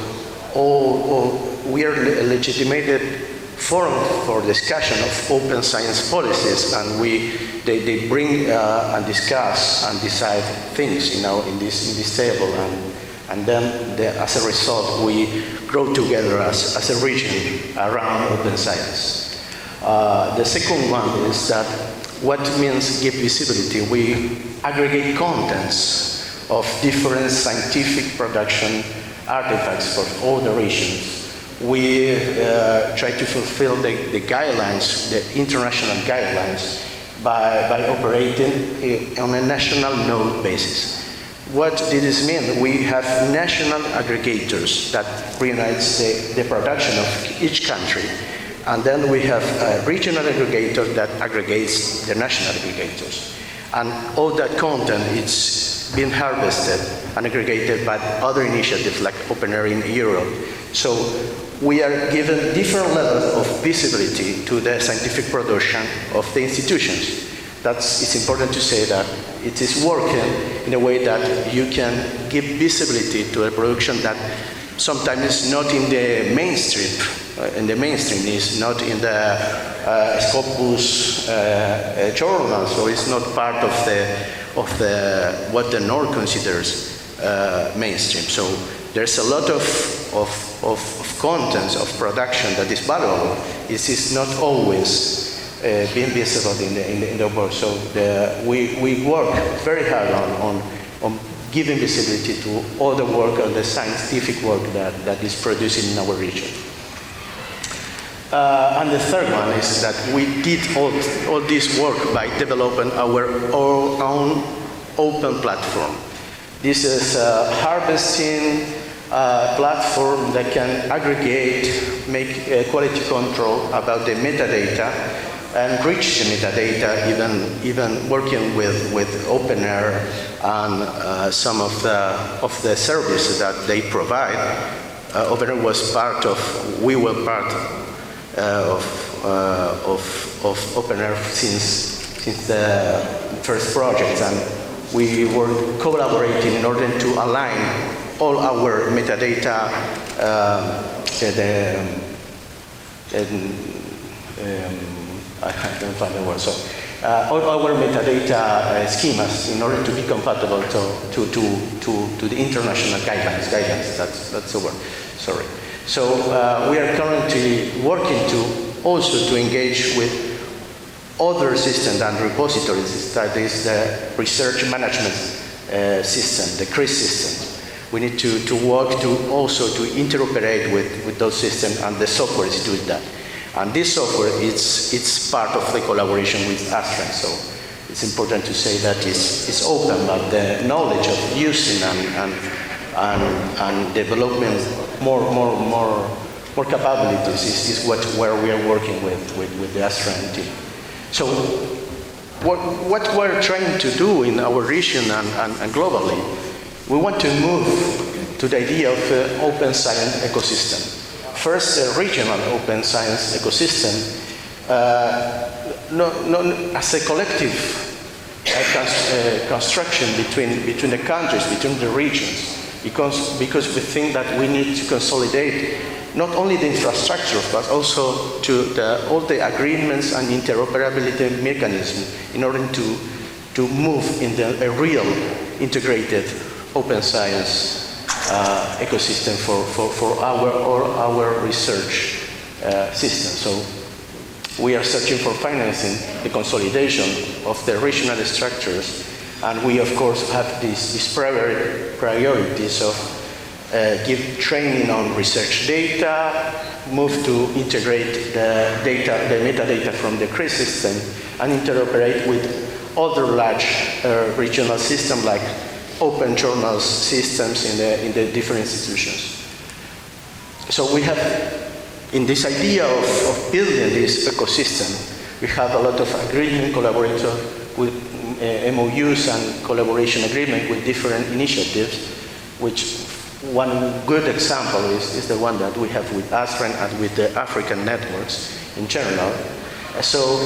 all we are a legitimated forum for discussion of open science policies, and they bring and discuss and decide things, in this table, and then as a result we grow together as a region around open science. The second one is that what means give visibility? We aggregate contents of different scientific production artifacts for all the regions. We try to fulfill the guidelines, the international guidelines, by operating on a national node basis. What did this mean? We have national aggregators that reunites the production of each country, and then we have a regional aggregator that aggregates the national aggregators. And all that content is being harvested and aggregated by other initiatives like Open Air in Europe. So we are given different levels of visibility to the scientific production of the institutions. It's important to say that it is working in a way that you can give visibility to a production that sometimes is not in the mainstream. Is not in the Scopus journals, or it's not part of the what the North considers mainstream. So there's a lot of contents of production that is valuable. It is not always being visible in the world. So we work very hard on giving visibility to all the work and the scientific work that is produced in our region. And the third one is that we did all this work by developing our own open platform. This is a harvesting platform that can aggregate, make quality control about the metadata, and reach the metadata, even working with Open Air and some of the services that they provide. Open Air was part of, we were part of Open Air since the first project, and we were collaborating in order to align all our metadata, I don't find the word. So all our metadata schemas in order to be compatible to the international guidelines. That's the word. Sorry. So we are currently working to engage with other systems and repositories. That is the research management system, the CRIS system. We need to work to also to interoperate with those systems, and the software is doing that. And this software, it's part of the collaboration with ASREN. So it's important to say that it's open, but the knowledge of using and development more capabilities is where we are working with the ASREN team. So what we're trying to do in our region and globally, we want to move to the idea of an open science ecosystem. First, a regional open science ecosystem, as a collective construction between the countries, between the regions, because we think that we need to consolidate not only the infrastructure, but also all the agreements and interoperability mechanisms in order to move in a real integrated open science ecosystem for our research system. So we are searching for financing the consolidation of the regional structures, and we of course have these priorities of give training on research data, move to integrate the metadata from the CRIS system, and interoperate with other large regional systems like open journals systems in the different institutions. So we have, in this idea of building this ecosystem, we have a lot of agreement, collaboration with MOUs and collaboration agreement with different initiatives, which one good example is the one that we have with ASREN and with the African networks in general. So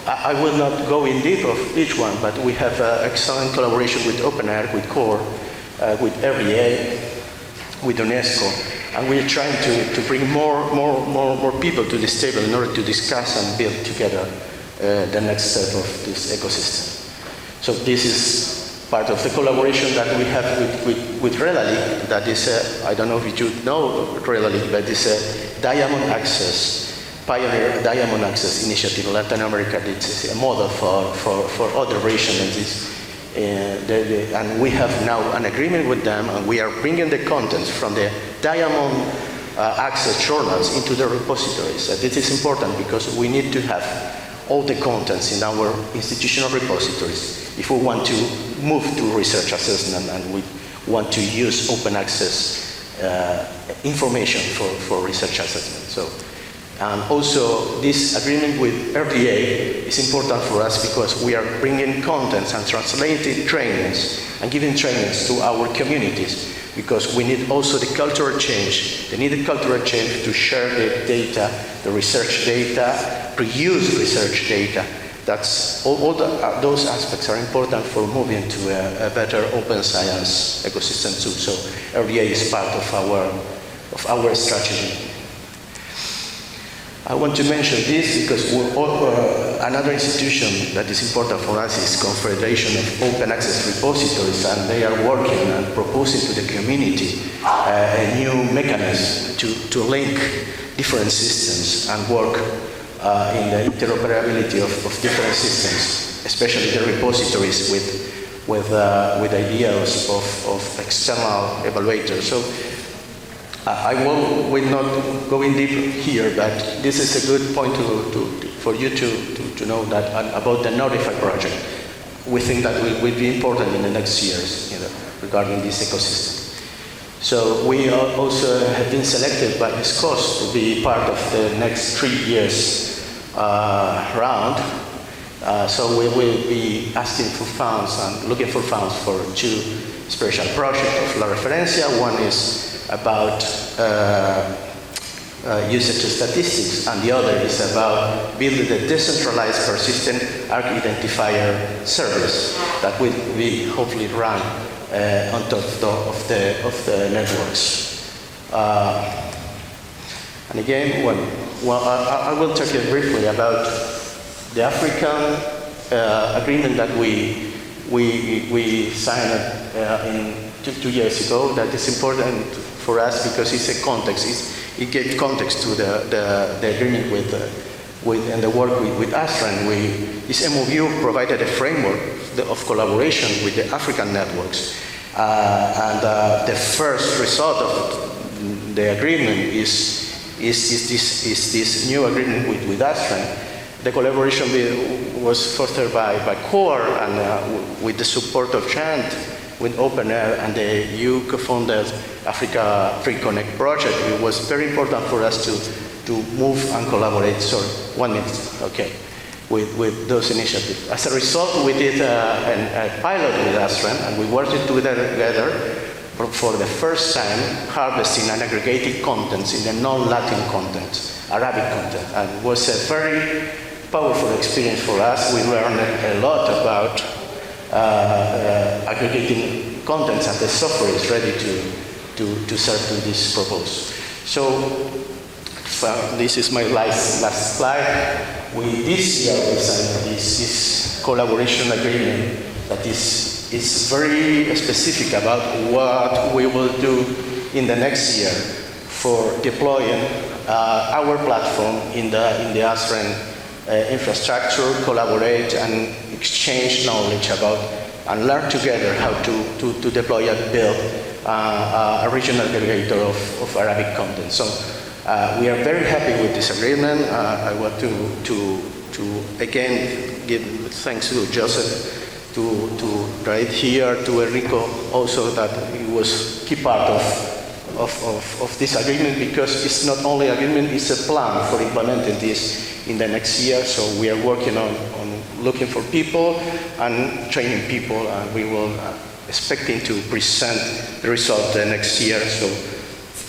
I will not go in deep of each one, but we have excellent collaboration with Open Air, with CORE, with RBA, with UNESCO, And we're trying to bring more people to this table in order to discuss and build together the next step of this ecosystem. So this is part of the collaboration that we have with RELALIC, that is I don't know if you know RELALIC, but it's a Diamond Access, Pioneer Diamond Access Initiative in Latin America. It's a model for other regions. And we have now an agreement with them, and we are bringing the contents from the Diamond Access journals into the repositories. This is important because we need to have all the contents in our institutional repositories if we want to move to research assessment and we want to use open access information for research assessment. So, and also this agreement with RDA is important for us because we are bringing contents and translating trainings and giving trainings to our communities, because we need also the cultural change, the needed cultural change to share the data, the research data, reuse research data. That's those aspects are important for moving to a better open science ecosystem too. So RDA is part of our strategy. I want to mention this because another institution that is important for us is Confederation of Open Access Repositories, and they are working and proposing to the community a new mechanism to link different systems and work in the interoperability of different systems, especially the repositories with ideas of external evaluators. So I will not go in deep here, but this is a good point for you to know that about the Notify project. We think that will be important in the next years, regarding this ecosystem. So we also have been selected by SCOS to be part of the next 3 years round. So we will be asking for funds and looking for funds for 2 special projects of La Referencia. One is about usage statistics, and the other is about building a decentralized persistent ARC identifier service that will be hopefully run on top of the networks. And again, I will talk briefly about the African agreement that we signed in 2 years ago. That is important for us because it's a context. It gave context to the agreement and the work with ASREN. This MOU provided a framework of collaboration with the African networks. And the first result of the agreement is this new agreement with ASREN. The collaboration was fostered by CORE and with the support of GÉANT, with OpenAir and the EU co-founded Africa Free Connect project. It was very important for us to move and collaborate. Sorry, 1 minute, okay, with those initiatives. As a result, we did a pilot with ASREN, and we worked together for the first time, harvesting and aggregating contents in the non-Latin content, Arabic content, and it was a very powerful experience for us. We learned a lot about aggregating contents, and the software is ready to serve to this purpose. So this is my last slide. This year we signed this collaboration agreement that is very specific about what we will do in the next year for deploying our platform in the ASREN infrastructure, collaborate and exchange knowledge about and learn together how to deploy and build a regional aggregator of Arabic content. So we are very happy with this agreement. I want to again give thanks to Joseph, to Raed here, to Enrico also, that he was key part of this agreement, because it's not only agreement, it's a plan for implementing this in the next year. So we are working on looking for people and training people, and we will expecting to present the result the next year. So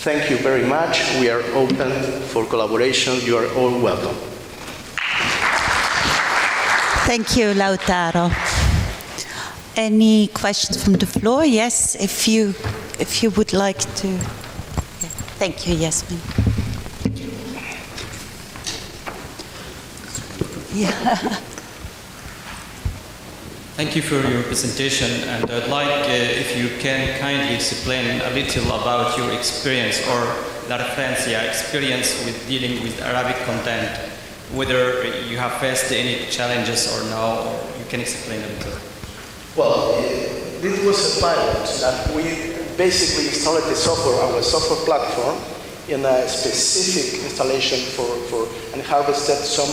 thank you very much. We are open for collaboration. You are all welcome. Thank you, Lautaro. Any questions from the floor? Yes, if you would like to. Yeah. Thank you, Yasmin. Yeah. Thank you for your presentation, and I'd like if you can kindly explain a little about your experience or La Referencia experience with dealing with Arabic content, whether you have faced any challenges or no, or you can explain a little. Well, this was a pilot that we basically installed the software, our software platform, in a specific installation and harvested some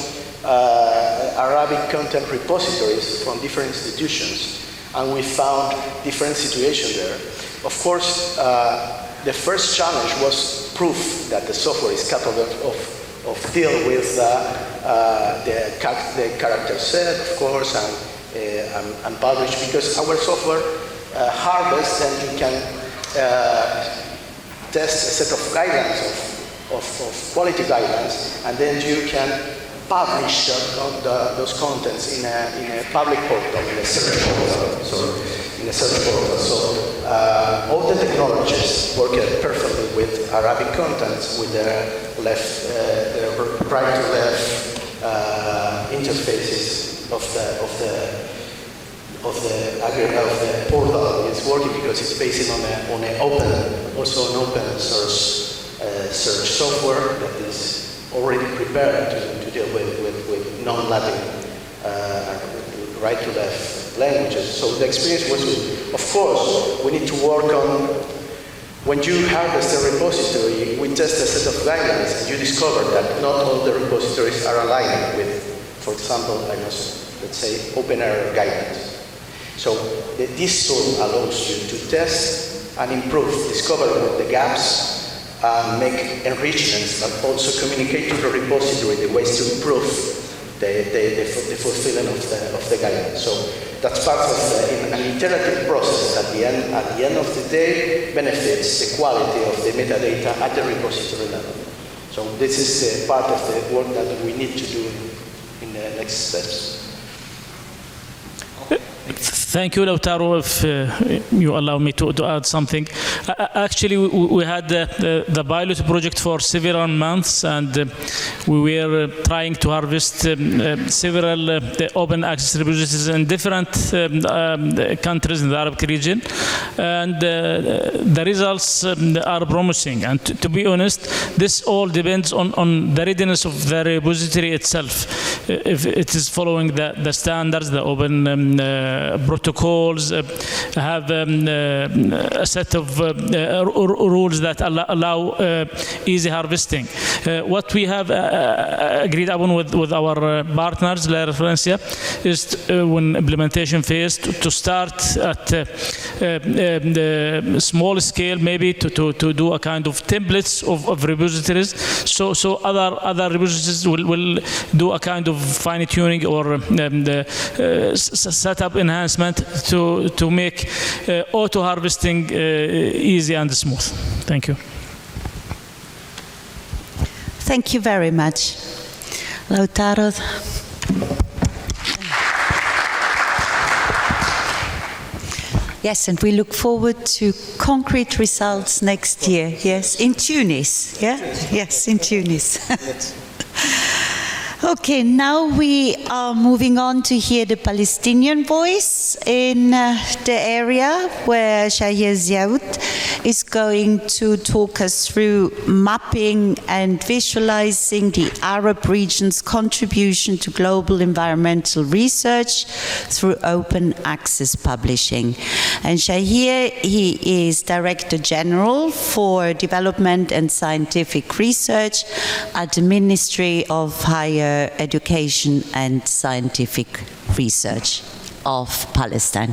Arabic content repositories from different institutions, and we found different situations there. Of course, the first challenge was proof that the software is capable of deal with the character set, of course, and publish, because our software harvests, and you can test a set of guidelines, of quality guidelines, and then you can publish those contents in a public portal, in a search portal. So all the technologies work perfectly with Arabic contents, with the right to left interfaces of the portal. It's working because it's based on an open source search software that is already prepared to deal with non-Latin right-to-left languages. So the experience was good. Of course, we need to work on, when you harvest a repository, we test a set of guidelines, and you discover that not all the repositories are aligned with, for example, let's say, open-air guidelines. So this tool allows you to test and improve, discover the gaps, make enrichments, but also communicate to the repository the ways to improve the fulfillment of the guidelines. So that's part of an iterative process at the end of the day benefits the quality of the metadata at the repository level. So this is part of the work that we need to do in the next steps. Thank you, Lautaro. If you allow me to add something. Actually, we had the pilot project for several months, and we were trying to harvest several open access repositories in different countries in the Arabic region, and the results are promising. And to be honest, this all depends on the readiness of the repository itself. If it is following the standards, the open protocols, have a set of rules that allow easy harvesting. What we have agreed upon with our partners, La Referencia, is when implementation phase to start at the small scale, maybe to do a kind of templates of repositories. So other repositories will do a kind of fine tuning or setup enhancement to make auto harvesting easy and smooth. Thank you. Thank you very much. Lautaro. Yes, and we look forward to concrete results next year. Yes, in Tunis. Yeah? Yes, in Tunis. Okay, now we are moving on to hear the Palestinian voice in the area where Shaher Zyoud is going to talk us through mapping and visualizing the Arab region's contribution to global environmental research through open access publishing. And Shaher, he is Director General for Development and Scientific Research at the Ministry of Higher Education and Scientific Research of Palestine.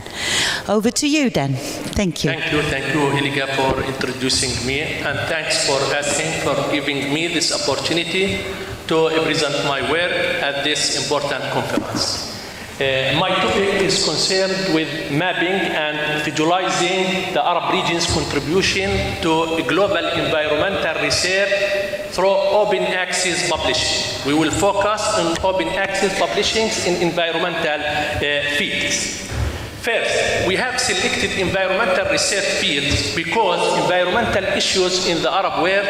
Over to you then. Thank you. Thank you, Helga, for introducing me, and thanks for asking for giving me this opportunity to present my work at this important conference. My topic is concerned with mapping and visualizing the Arab region's contribution to global environmental research through open access publishing. We will focus on open access publishing in environmental fields. First, we have selected environmental research fields because environmental issues in the Arab world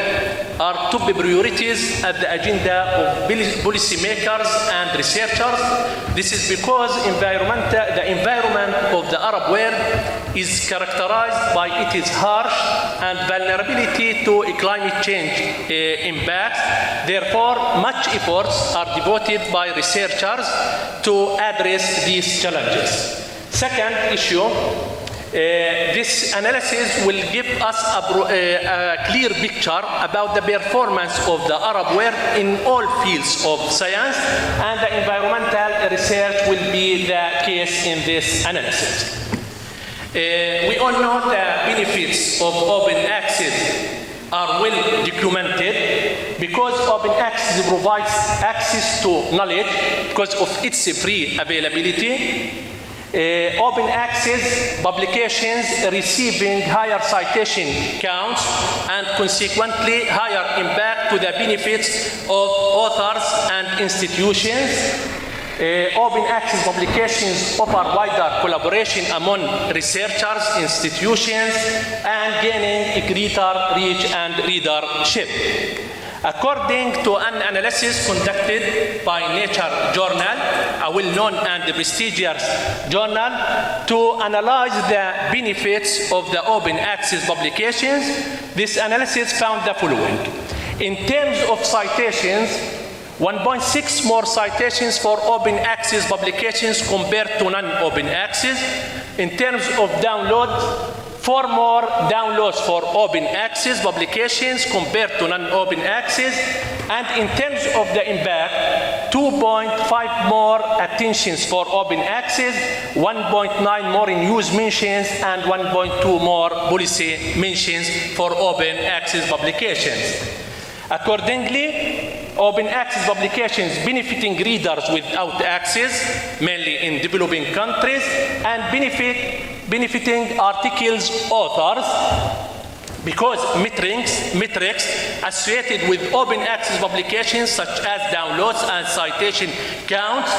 are top priorities at the agenda of policymakers and researchers. This is because the environment of the Arab world is characterized by its harsh and vulnerability to climate change impacts. Therefore, much efforts are devoted by researchers to address these challenges. Second issue, this analysis will give us a clear picture about the performance of the Arab world in all fields of science, and the environmental research will be the case in this analysis. We all know the benefits of open access are well documented because open access provides access to knowledge because of its free availability. Open access publications receiving higher citation counts and consequently higher impact to the benefits of authors and institutions. Open access publications offer wider collaboration among researchers, institutions, and gaining greater reach and readership. According to an analysis conducted by Nature Journal, a well-known and prestigious journal, to analyze the benefits of the open access publications, this analysis found the following. In terms of citations, 1.6 more citations for open access publications compared to non-open access. In terms of download, 4 more downloads for open access publications compared to non-open access. And in terms of the impact, 2.5 more attentions for open access, 1.9 more in news mentions, and 1.2 more policy mentions for open access publications. Accordingly, open access publications benefiting readers without access, mainly in developing countries, and benefiting articles authors because metrics associated with open access publications such as downloads and citation counts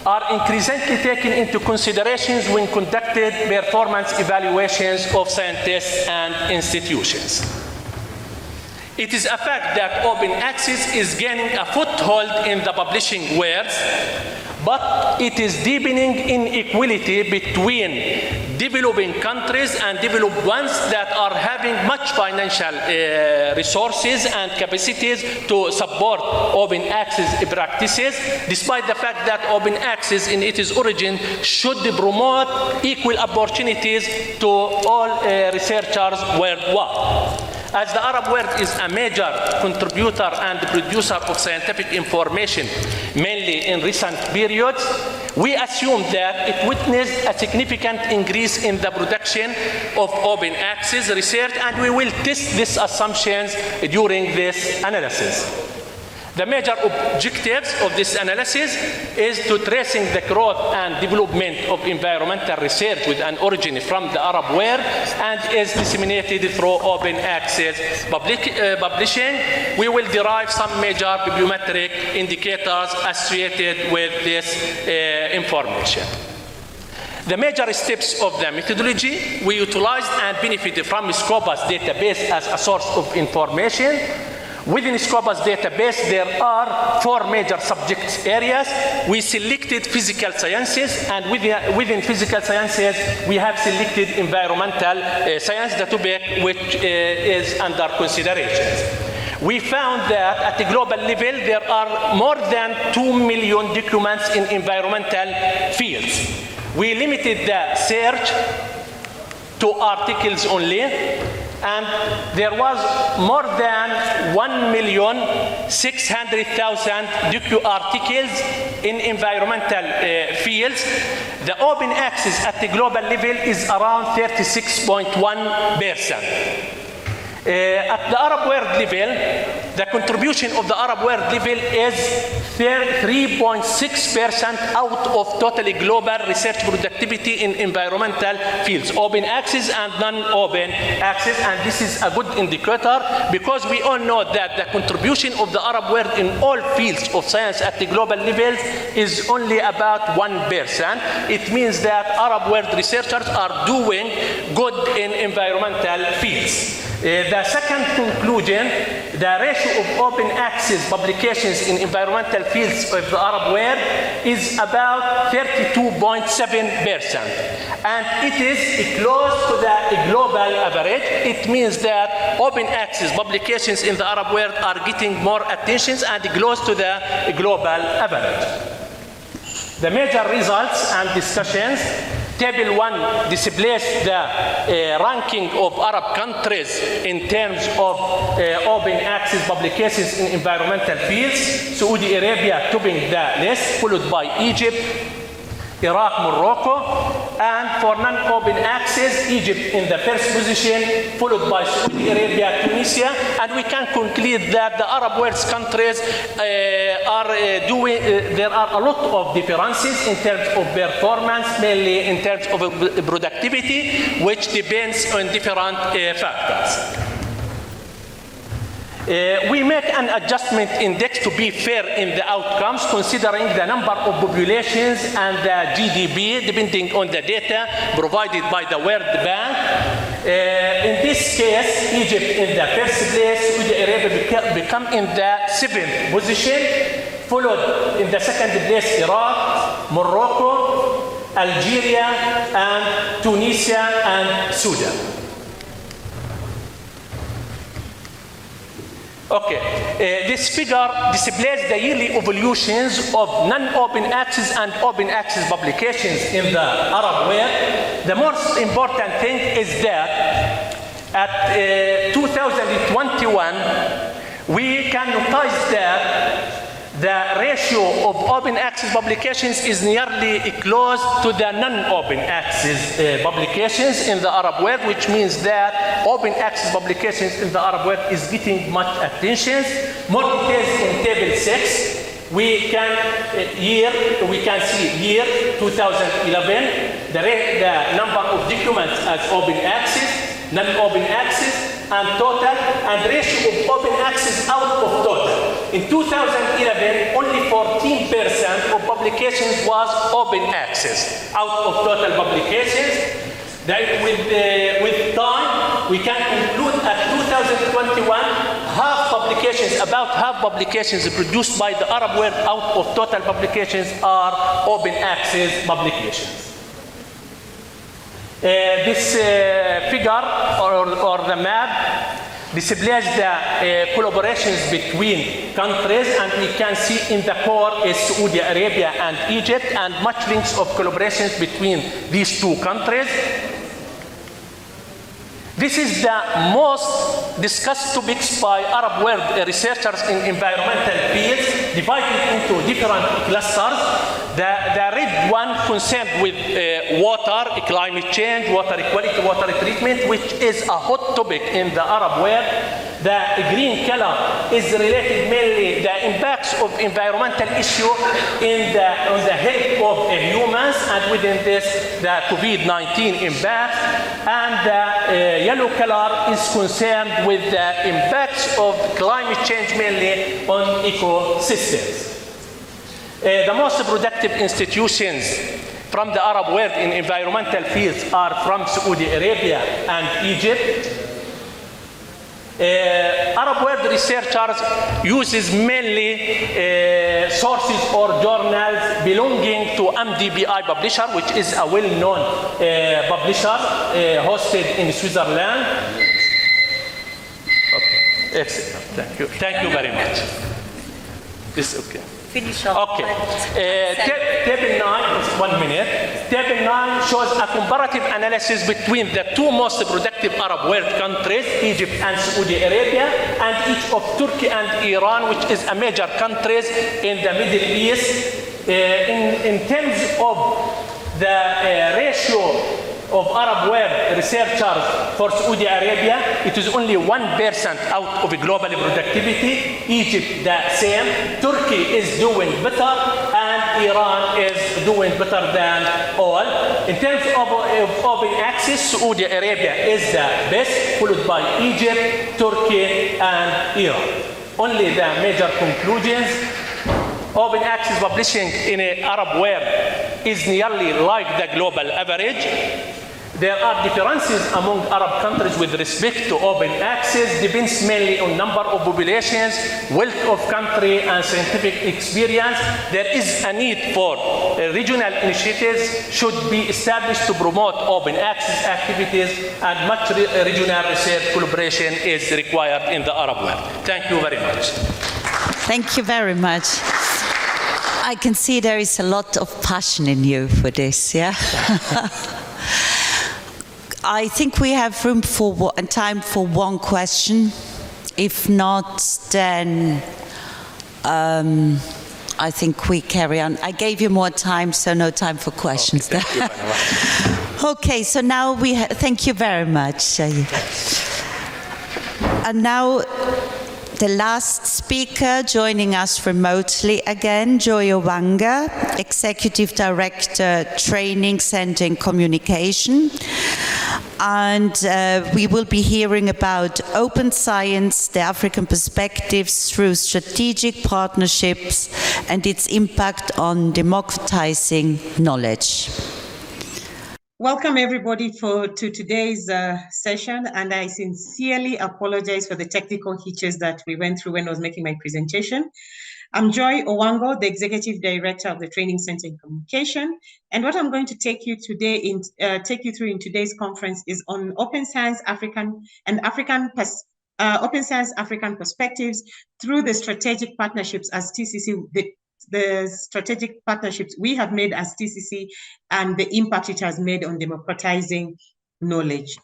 are increasingly taken into considerations when conducted performance evaluations of scientists and institutions. It is a fact that open access is gaining a foothold in the publishing world, but it is deepening inequality between developing countries and developed ones that are having much financial resources and capacities to support open access practices, despite the fact that open access in its origin should promote equal opportunities to all researchers worldwide. As the Arab world is a major contributor and producer of scientific information, mainly in recent periods, we assume that it witnessed a significant increase in the production of open access research, and we will test these assumptions during this analysis. The major objectives of this analysis is to tracing the growth and development of environmental research with an origin from the Arab world and is disseminated through open access publishing. We will derive some major bibliometric indicators associated with this information. The major steps of the methodology, we utilized and benefited from Scopus database as a source of information. Within Scopus database, there are 4 major subject areas. We selected physical sciences, and within physical sciences, we have selected environmental science, the topic which is under consideration. We found that at the global level, there are more than 2 million documents in environmental fields. We limited the search to articles only, and there was more than 1,600,000 articles in environmental fields. The open access at the global level is around 36.1%. At the Arab world level, the contribution of the Arab world level is 3.6% out of total global research productivity in environmental fields, open access and non-open access. And this is a good indicator because we all know that the contribution of the Arab world in all fields of science at the global levels is only about 1%. It means that Arab world researchers are doing good in environmental fields. The second conclusion, the ratio of open access publications in environmental fields of the Arab world is about 32.7%. And it is close to the global average. It means that open access publications in the Arab world are getting more attention and close to the global average. The major results and discussions. Table 1 displays the ranking of Arab countries in terms of open access publications in environmental fields. Saudi Arabia topping the list, followed by Egypt, Iraq, Morocco, and for non-open access, Egypt in the first position, followed by Saudi Arabia, Tunisia, and we can conclude that the Arab world's countries there are a lot of differences in terms of performance, mainly in terms of productivity, which depends on different factors. We make an adjustment index to be fair in the outcomes, considering the number of populations and the GDP, depending on the data provided by the World Bank. In this case, Egypt in the first place, Saudi Arabia become in the 7th position, followed in the 2nd place Iraq, Morocco, Algeria, and Tunisia and Sudan. Okay, this figure displays the yearly evolutions of non-open access and open access publications in the Arab world. The most important thing is that at 2021, we can notice that the ratio of open access publications is nearly close to the non-open access publications in the Arab world, which means that open access publications in the Arab world is getting much attention. More details in table 6. We can see year 2011, the number of documents as open access, non-open access, and total, and ratio of open access out of total. In 2011, only 14% of publications was open access out of total publications. That with time, we can conclude at 2021, about half publications produced by the Arab world out of total publications are open access publications. This figure or the map displays the collaborations between countries, and we can see in the core is Saudi Arabia and Egypt, and much links of collaborations between these two countries. This is the most discussed topics by Arab world researchers in environmental fields, divided into different clusters. The red one concerned with water, climate change, water equality, water treatment, which is a hot topic in the Arab world. The green color is related mainly the impacts of environmental issue on the health of humans, and within this, the COVID-19 impact. And the yellow color is concerned with the impacts of climate change mainly on ecosystems. The most productive institutions from the Arab world in environmental fields are from Saudi Arabia and Egypt. Arab world researchers uses mainly sources or journals belonging to MDBI publisher, which is a well-known publisher hosted in Switzerland. Okay. Excellent. Thank you. Thank you very much. This is okay. Finish off. Okay. Table 9 is 1 minute. Table 9 shows a comparative analysis between the two most productive Arab world countries, Egypt and Saudi Arabia, and each of Turkey and Iran, which is a major countries in the Middle East. In terms of the ratio of Arab world researchers for Saudi Arabia, it is only 1% out of global productivity. Egypt, the same. Turkey is doing better, and Iran is doing better than all. In terms of open access, Saudi Arabia is the best, followed by Egypt, Turkey, and Iran. Only the major conclusions. Open access publishing in the Arab world is nearly like the global average. There are differences among Arab countries with respect to open access, depends mainly on number of populations, wealth of country, and scientific experience. There is a need for regional initiatives should be established to promote open access activities, and much regional research collaboration is required in the Arab world. Thank you very much. Thank you very much. I can see there is a lot of passion in you for this, yeah? I think we have room for and time for one question. If not, then I think we carry on. I gave you more time, so no time for questions. Okay, thank you very much. Okay, so now we thank you very much. And now the last speaker joining us remotely again, Joy Owanga, Executive Director, Training Center in Communication. And we will be hearing about open science, the African perspectives through strategic partnerships and its impact on democratizing knowledge. Welcome everybody to today's session, and I sincerely apologize for the technical hitches that we went through when I was making my presentation. I'm Joy Owanga, the Executive Director of the Training Center in Communication, and what I'm going to take you through in today's conference is on open science African perspectives through the strategic partnerships as TCC. The strategic partnerships we have made as TCC and the impact it has made on democratizing knowledge.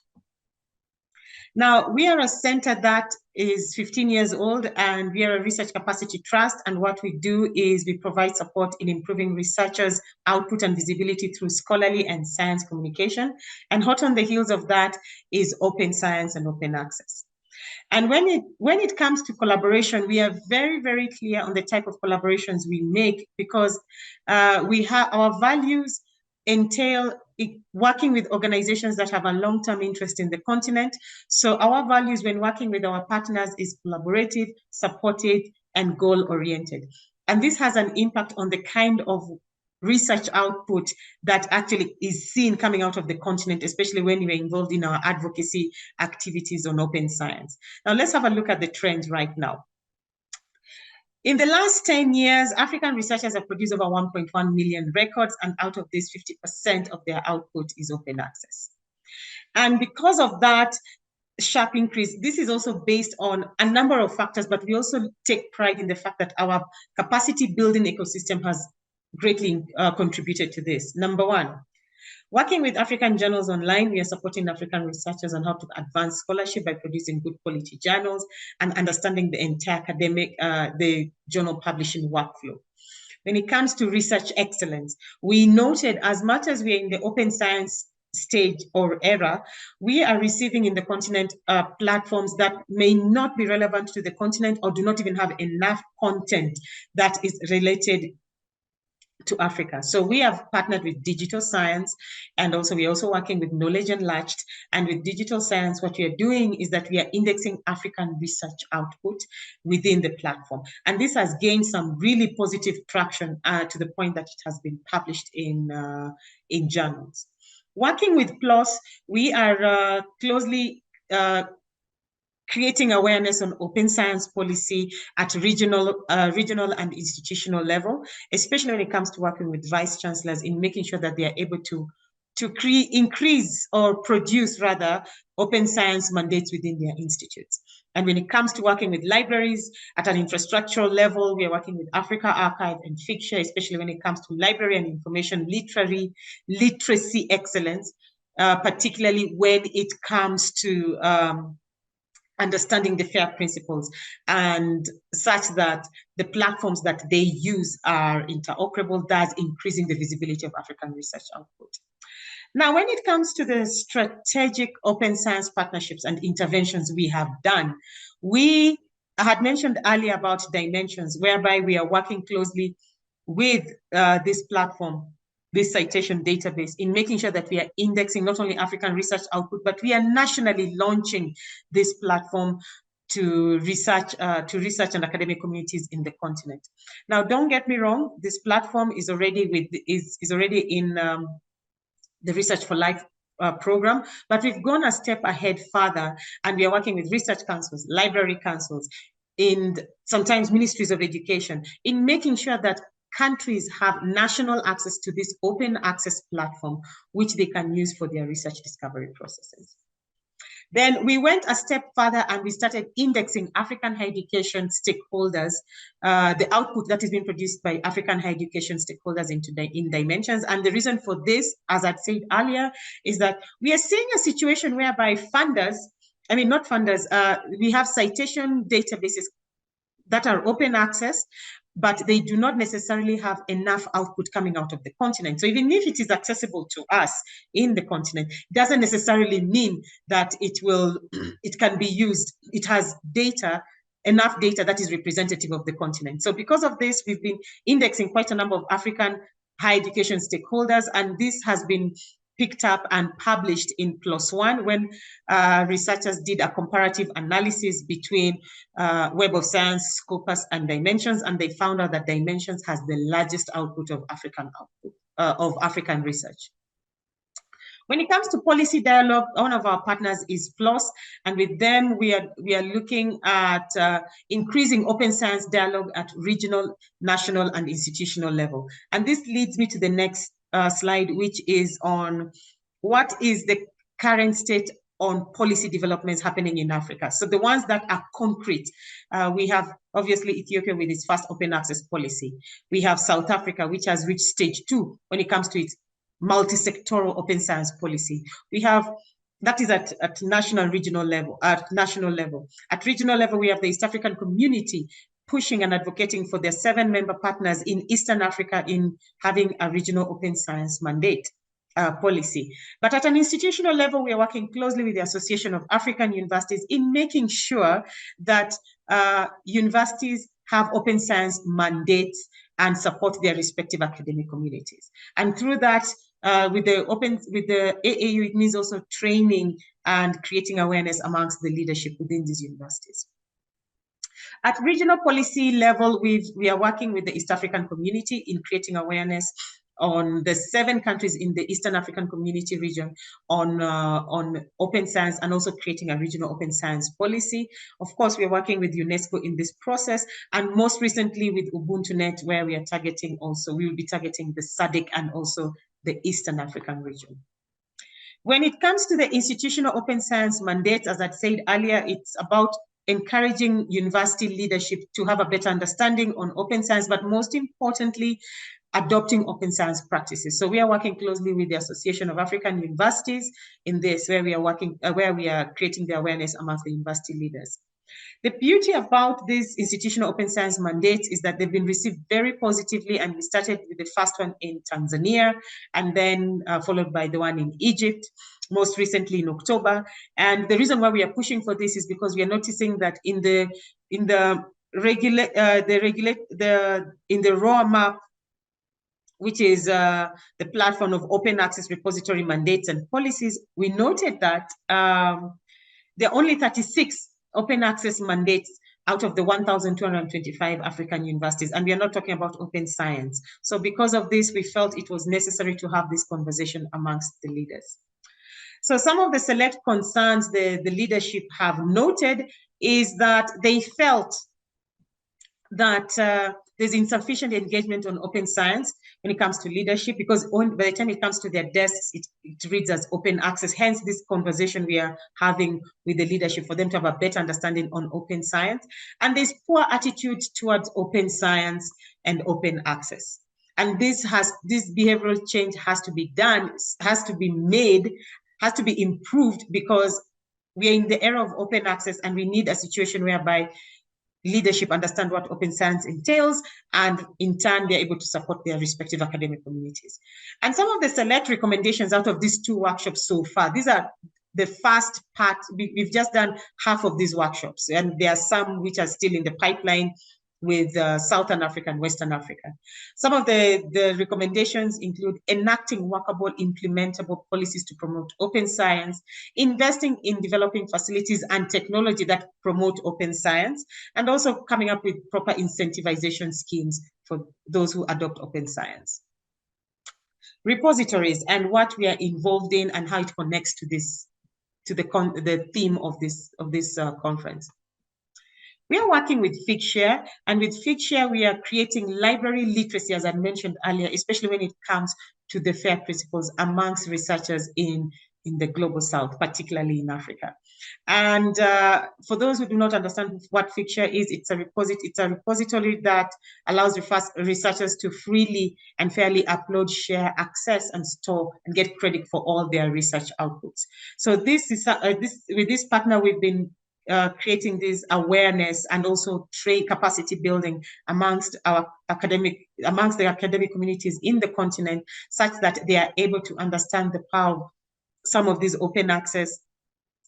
Now, we are a center that is 15 years old, and we are a research capacity trust, and what we do is we provide support in improving researchers' output and visibility through scholarly and science communication, and hot on the heels of that is open science and open access. And when it comes to collaboration, we are very, very clear on the type of collaborations we make, because our values entail working with organizations that have a long-term interest in the continent. So our values when working with our partners is collaborative, supportive, and goal-oriented. And this has an impact on the kind of research output that actually is seen coming out of the continent, especially when you're involved in our advocacy activities on open science. Now let's have a look at the trends right now. In the last 10 years, African researchers have produced over 1.1 million records, and out of this, 50% of their output is open access. And because of that sharp increase, this is also based on a number of factors, but we also take pride in the fact that our capacity building ecosystem has greatly contributed to this. Number one, working with African journals online, we are supporting African researchers on how to advance scholarship by producing good quality journals and understanding the entire the journal publishing workflow. When it comes to research excellence, we noted as much as we are in the open science stage or era, we are receiving in the continent platforms that may not be relevant to the continent or do not even have enough content that is related to Africa. So we have partnered with Digital Science, and also we're also working with Knowledge Enlarged. And with Digital Science, what we are doing is that we are indexing African research output within the platform. And this has gained some really positive traction to the point that it has been published in journals. Working with PLOS, we are closely creating awareness on open science policy at regional and institutional level, especially when it comes to working with vice chancellors in making sure that they are able to increase or produce rather open science mandates within their institutes. And when it comes to working with libraries at an infrastructural level, we are working with Africa Archive and Figshare, especially when it comes to library and information literacy excellence, particularly when it comes to understanding the FAIR principles, and such that the platforms that they use are interoperable, thus increasing the visibility of African research output. Now, when it comes to the strategic open science partnerships and interventions we have done, I had mentioned earlier about dimensions, whereby we are working closely with this platform, this citation database, in making sure that we are indexing not only African research output, but we are nationally launching this platform to research and academic communities in the continent. Now, don't get me wrong, this platform is already in the Research for Life program, but we've gone a step ahead further, and we are working with research councils, library councils, and sometimes ministries of education, in making sure that countries have national access to this open access platform, which they can use for their research discovery processes. Then we went a step further and we started indexing African higher education stakeholders, the output that is being produced by African higher education stakeholders in dimensions. And the reason for this, as I'd said earlier, is that we are seeing a situation whereby we have citation databases that are open access, but they do not necessarily have enough output coming out of the continent. So even if it is accessible to us in the continent, it doesn't necessarily mean that it can be used. It has enough data that is representative of the continent. So because of this, we've been indexing quite a number of African higher education stakeholders, and this has been picked up and published in PLOS ONE when researchers did a comparative analysis between Web of Science, Scopus, and Dimensions, and they found out that Dimensions has the largest output of African research. When it comes to policy dialogue, one of our partners is PLOS, and with them we are looking at increasing open science dialogue at regional, national, and institutional level. And this leads me to the next slide, which is on what is the current state on policy developments happening in Africa. So the ones that are concrete, we have obviously Ethiopia with its first open access policy. We have South Africa, which has reached stage 2 when it comes to its multi-sectoral open science policy. That is at national and regional level, at national level. At regional level, we have the East African Community pushing and advocating for their 7 member partners in Eastern Africa in having a regional open science mandate policy. But at an institutional level, we are working closely with the Association of African Universities in making sure that universities have open science mandates and support their respective academic communities. And through that, with the AAU, it means also training and creating awareness amongst the leadership within these universities. At regional policy level, we are working with the East African Community in creating awareness on the 7 countries in the Eastern African Community region on open science, and also creating a regional open science policy. Of course, we are working with UNESCO in this process, and most recently with UbuntuNet, where we will be targeting the SADC and also the Eastern African region. When it comes to the institutional open science mandates, as I said earlier, it's about encouraging university leadership to have a better understanding on open science, but most importantly, adopting open science practices. So we are working closely with the Association of African Universities in this, where we are creating the awareness amongst the university leaders. The beauty about these institutional open science mandates is that they've been received very positively, and we started with the first one in Tanzania, and then followed by the one in Egypt, most recently in October. And the reason why we are pushing for this is because we are noticing that in the raw map, which is the platform of open access repository mandates and policies, we noted that there are only 36 open access mandates out of the 1,225 African universities, and we are not talking about open science. So because of this, we felt it was necessary to have this conversation amongst the leaders. So some of the select concerns the leadership have noted is that they felt that there's insufficient engagement on open science when it comes to leadership, because by the time it comes to their desks, it reads as open access. Hence, this conversation we are having with the leadership for them to have a better understanding on open science. And there's poor attitude towards open science and open access. And this behavioral change has to be done, has to be improved, because we are in the era of open access, and we need a situation whereby leadership understand what open science entails, and in turn, they're able to support their respective academic communities. And some of the select recommendations out of these 2 workshops so far, these are the first part. We've just done half of these workshops, and there are some which are still in the pipeline with Southern Africa and Western Africa. Some of the recommendations include enacting workable, implementable policies to promote open science, investing in developing facilities and technology that promote open science, and also coming up with proper incentivization schemes for those who adopt open science. Repositories and what we are involved in and how it connects to this, to the theme of this conference. We are working with Figshare, and with Figshare, we are creating library literacy, as I mentioned earlier, especially when it comes to the FAIR principles amongst researchers in the Global South, particularly in Africa. And for those who do not understand what Figshare is, it's a repository that allows researchers to freely and fairly upload, share, access, and store and get credit for all their research outputs. So this is with this partner, we've been creating this awareness and also capacity building amongst the academic communities in the continent, such that they are able to understand the power of some of these open access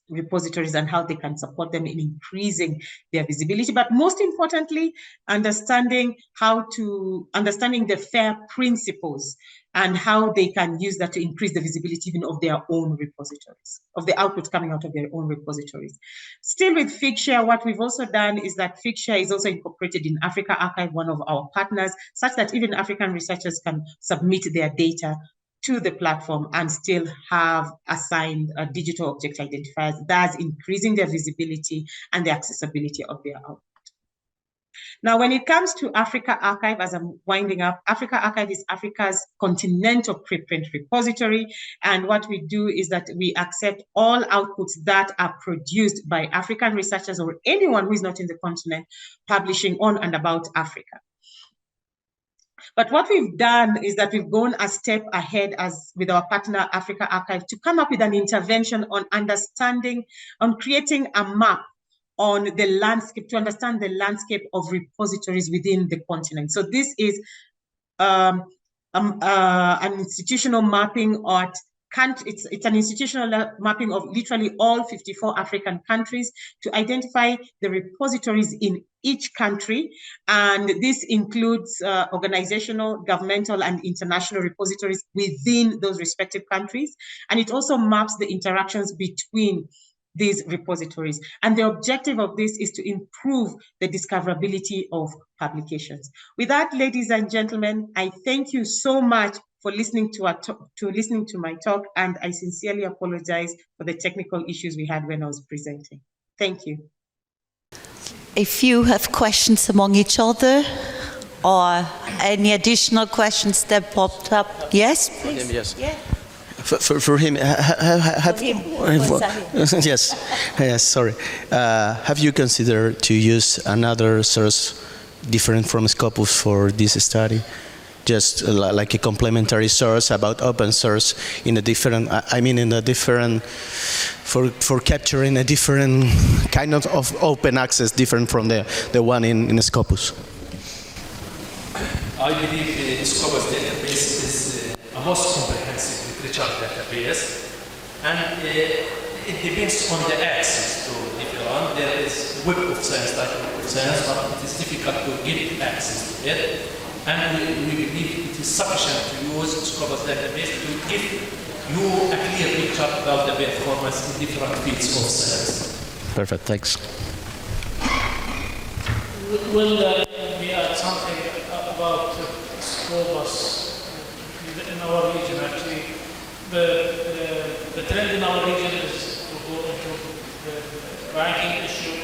repositories and how they can support them in increasing their visibility. But most importantly, understanding the FAIR principles and how they can use that to increase the visibility even of their own repositories, of the outputs coming out of their own repositories. Still with Figshare, what we've also done is that Figshare is also incorporated in Africa Archive, one of our partners, such that even African researchers can submit their data to the platform and still have assigned digital object identifiers, thus increasing their visibility and the accessibility of their output. Now, when it comes to Africa Archive, as I'm winding up, Africa Archive is Africa's continental preprint repository. And what we do is that we accept all outputs that are produced by African researchers or anyone who is not in the continent publishing on and about Africa. But what we've done is that we've gone a step ahead with our partner Africa Archive to come up with an intervention on creating a map on the landscape, to understand the landscape of repositories within the continent. So this is an institutional mapping it's an institutional mapping of literally all 54 African countries to identify the repositories in each country. And this includes organizational, governmental, and international repositories within those respective countries. And it also maps the interactions between these repositories. And the objective of this is to improve the discoverability of publications. With that, ladies and gentlemen, I thank you so much for listening to my talk, and I sincerely apologize for the technical issues we had when I was presenting. Thank you. If you have questions among each other or any additional questions that popped up, yes, please. Yes. Yeah. For him, yes, sorry. Have you considered to use another source different from Scopus for this study? Just like a complementary source about open source in a different, for capturing a different kind of open access, different from the one in Scopus. I believe Scopus database is a most comprehensive literature database, and it depends on the access to different. There is Web of Science, like Web of Science, but it is difficult to get access to it. And we believe it is sufficient to use Scopus database to give you a clear picture about the performance in different fields of science. Perfect, thanks. Will we add something about Scopus in our region? Actually, the trend in our region is to go into the ranking issue.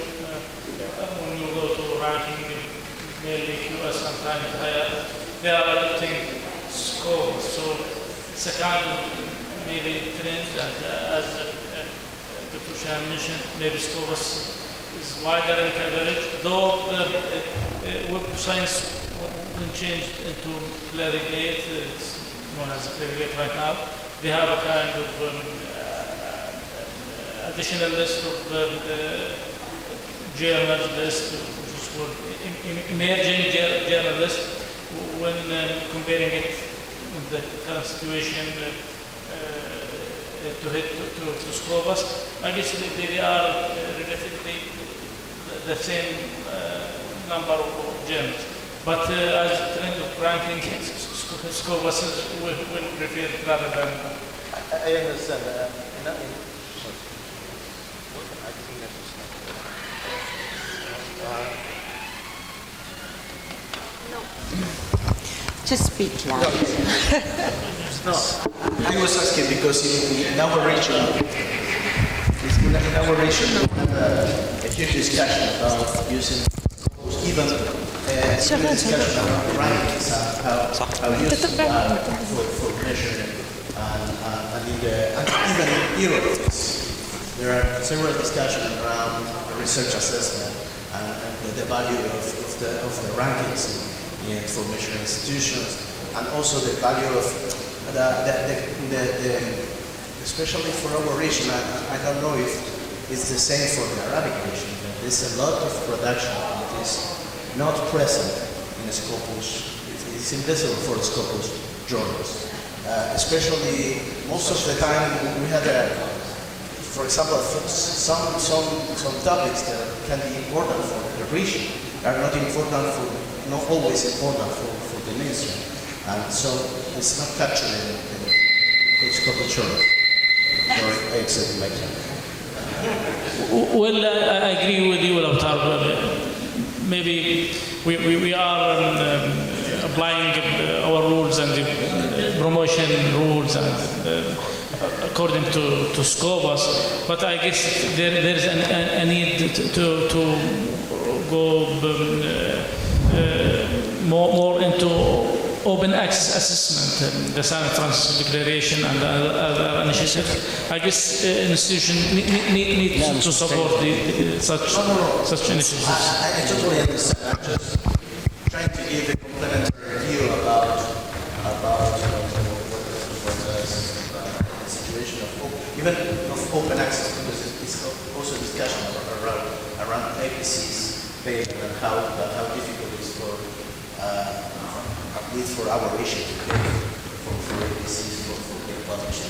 When you go to ranking, mainly US sometimes higher, they are adopting Scopus. So it's a kind of maybe trend, and as Dr. Shaher mentioned, maybe Scopus is wider in coverage, though Web of Science when changed into Clarigate, it's known as Clarigate right now. They have a kind of additional list of journals list, which is for emerging journalists when comparing it with the current situation to Scopus. I guess they are relatively the same number of journals. But as a trend of ranking, Scopus will prefer rather than... I understand. Just speak loud. No, I was asking because in our region, a huge discussion about using even discussion about rankings and how useful for measuring and even in Europe. There are several discussions around research assessment and the value of the rankings in information institutions, and also the value of especially for our region. I don't know if it's the same for the Arabic region, but there's a lot of production that is not present in Scopus. It's invisible for Scopus journals. Especially most of the time we had for example, some topics that can be important for the region are not always important for the ministry, and so it's not captured in the Scopus journal. Sorry, I accept my time. Well, I agree with you, Lautaro. Maybe we are applying our rules and the promotion rules and according to Scopus, but I guess there is a need to go more into open access assessment, the San Francisco Declaration and other initiatives. I guess institution need to support such initiatives. I totally understand. I'm just trying to give a complementary view about the situation of open access, because it's also a discussion around APC's paper and how difficult it is for our region to pay for APCs for being published.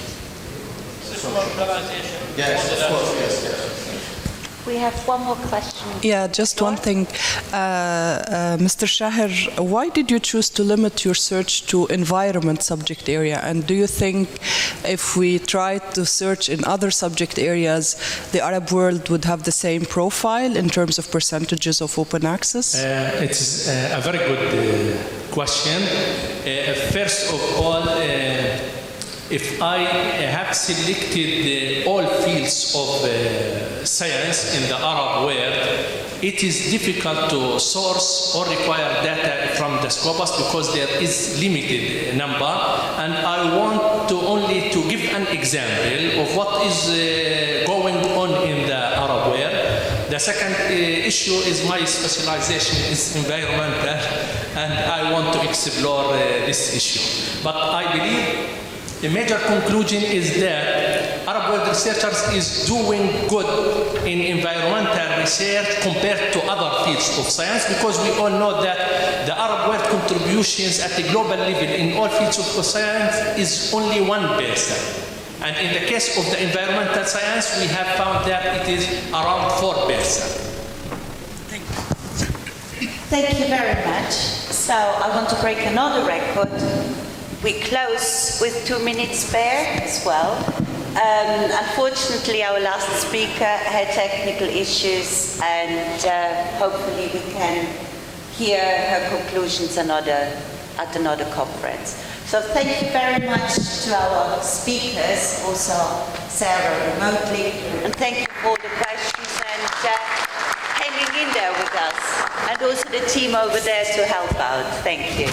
Yes, of course, yes. We have one more question. Yeah, just one thing. Mr. Shaher, why did you choose to limit your search to environment subject area? And do you think if we tried to search in other subject areas, the Arab world would have the same profile in terms of percentages of open access? It's a very good question. First of all, if I have selected all fields of science in the Arab world, it is difficult to source or require data from the Scopus because there is limited number, and I want to only to give an example of what is going on in the Arab world. The second issue is my specialization is environmental, and I want to explore this issue. But I believe the major conclusion is that Arab world researchers is doing good in environmental research compared to other fields of science, because we all know that the Arab world contributions at the global level in all fields of science is only 1%. And in the case of the environmental science, we have found that it is around 4%. Thank you very much. So I want to break another record. We close with 2 minutes spare as well. Unfortunately, our last speaker had technical issues, and hopefully we can hear her conclusions at another conference. So thank you very much to our speakers, also Sarah remotely, and thank you for all the questions and hanging in there with us, and also the team over there to help out. Thank you.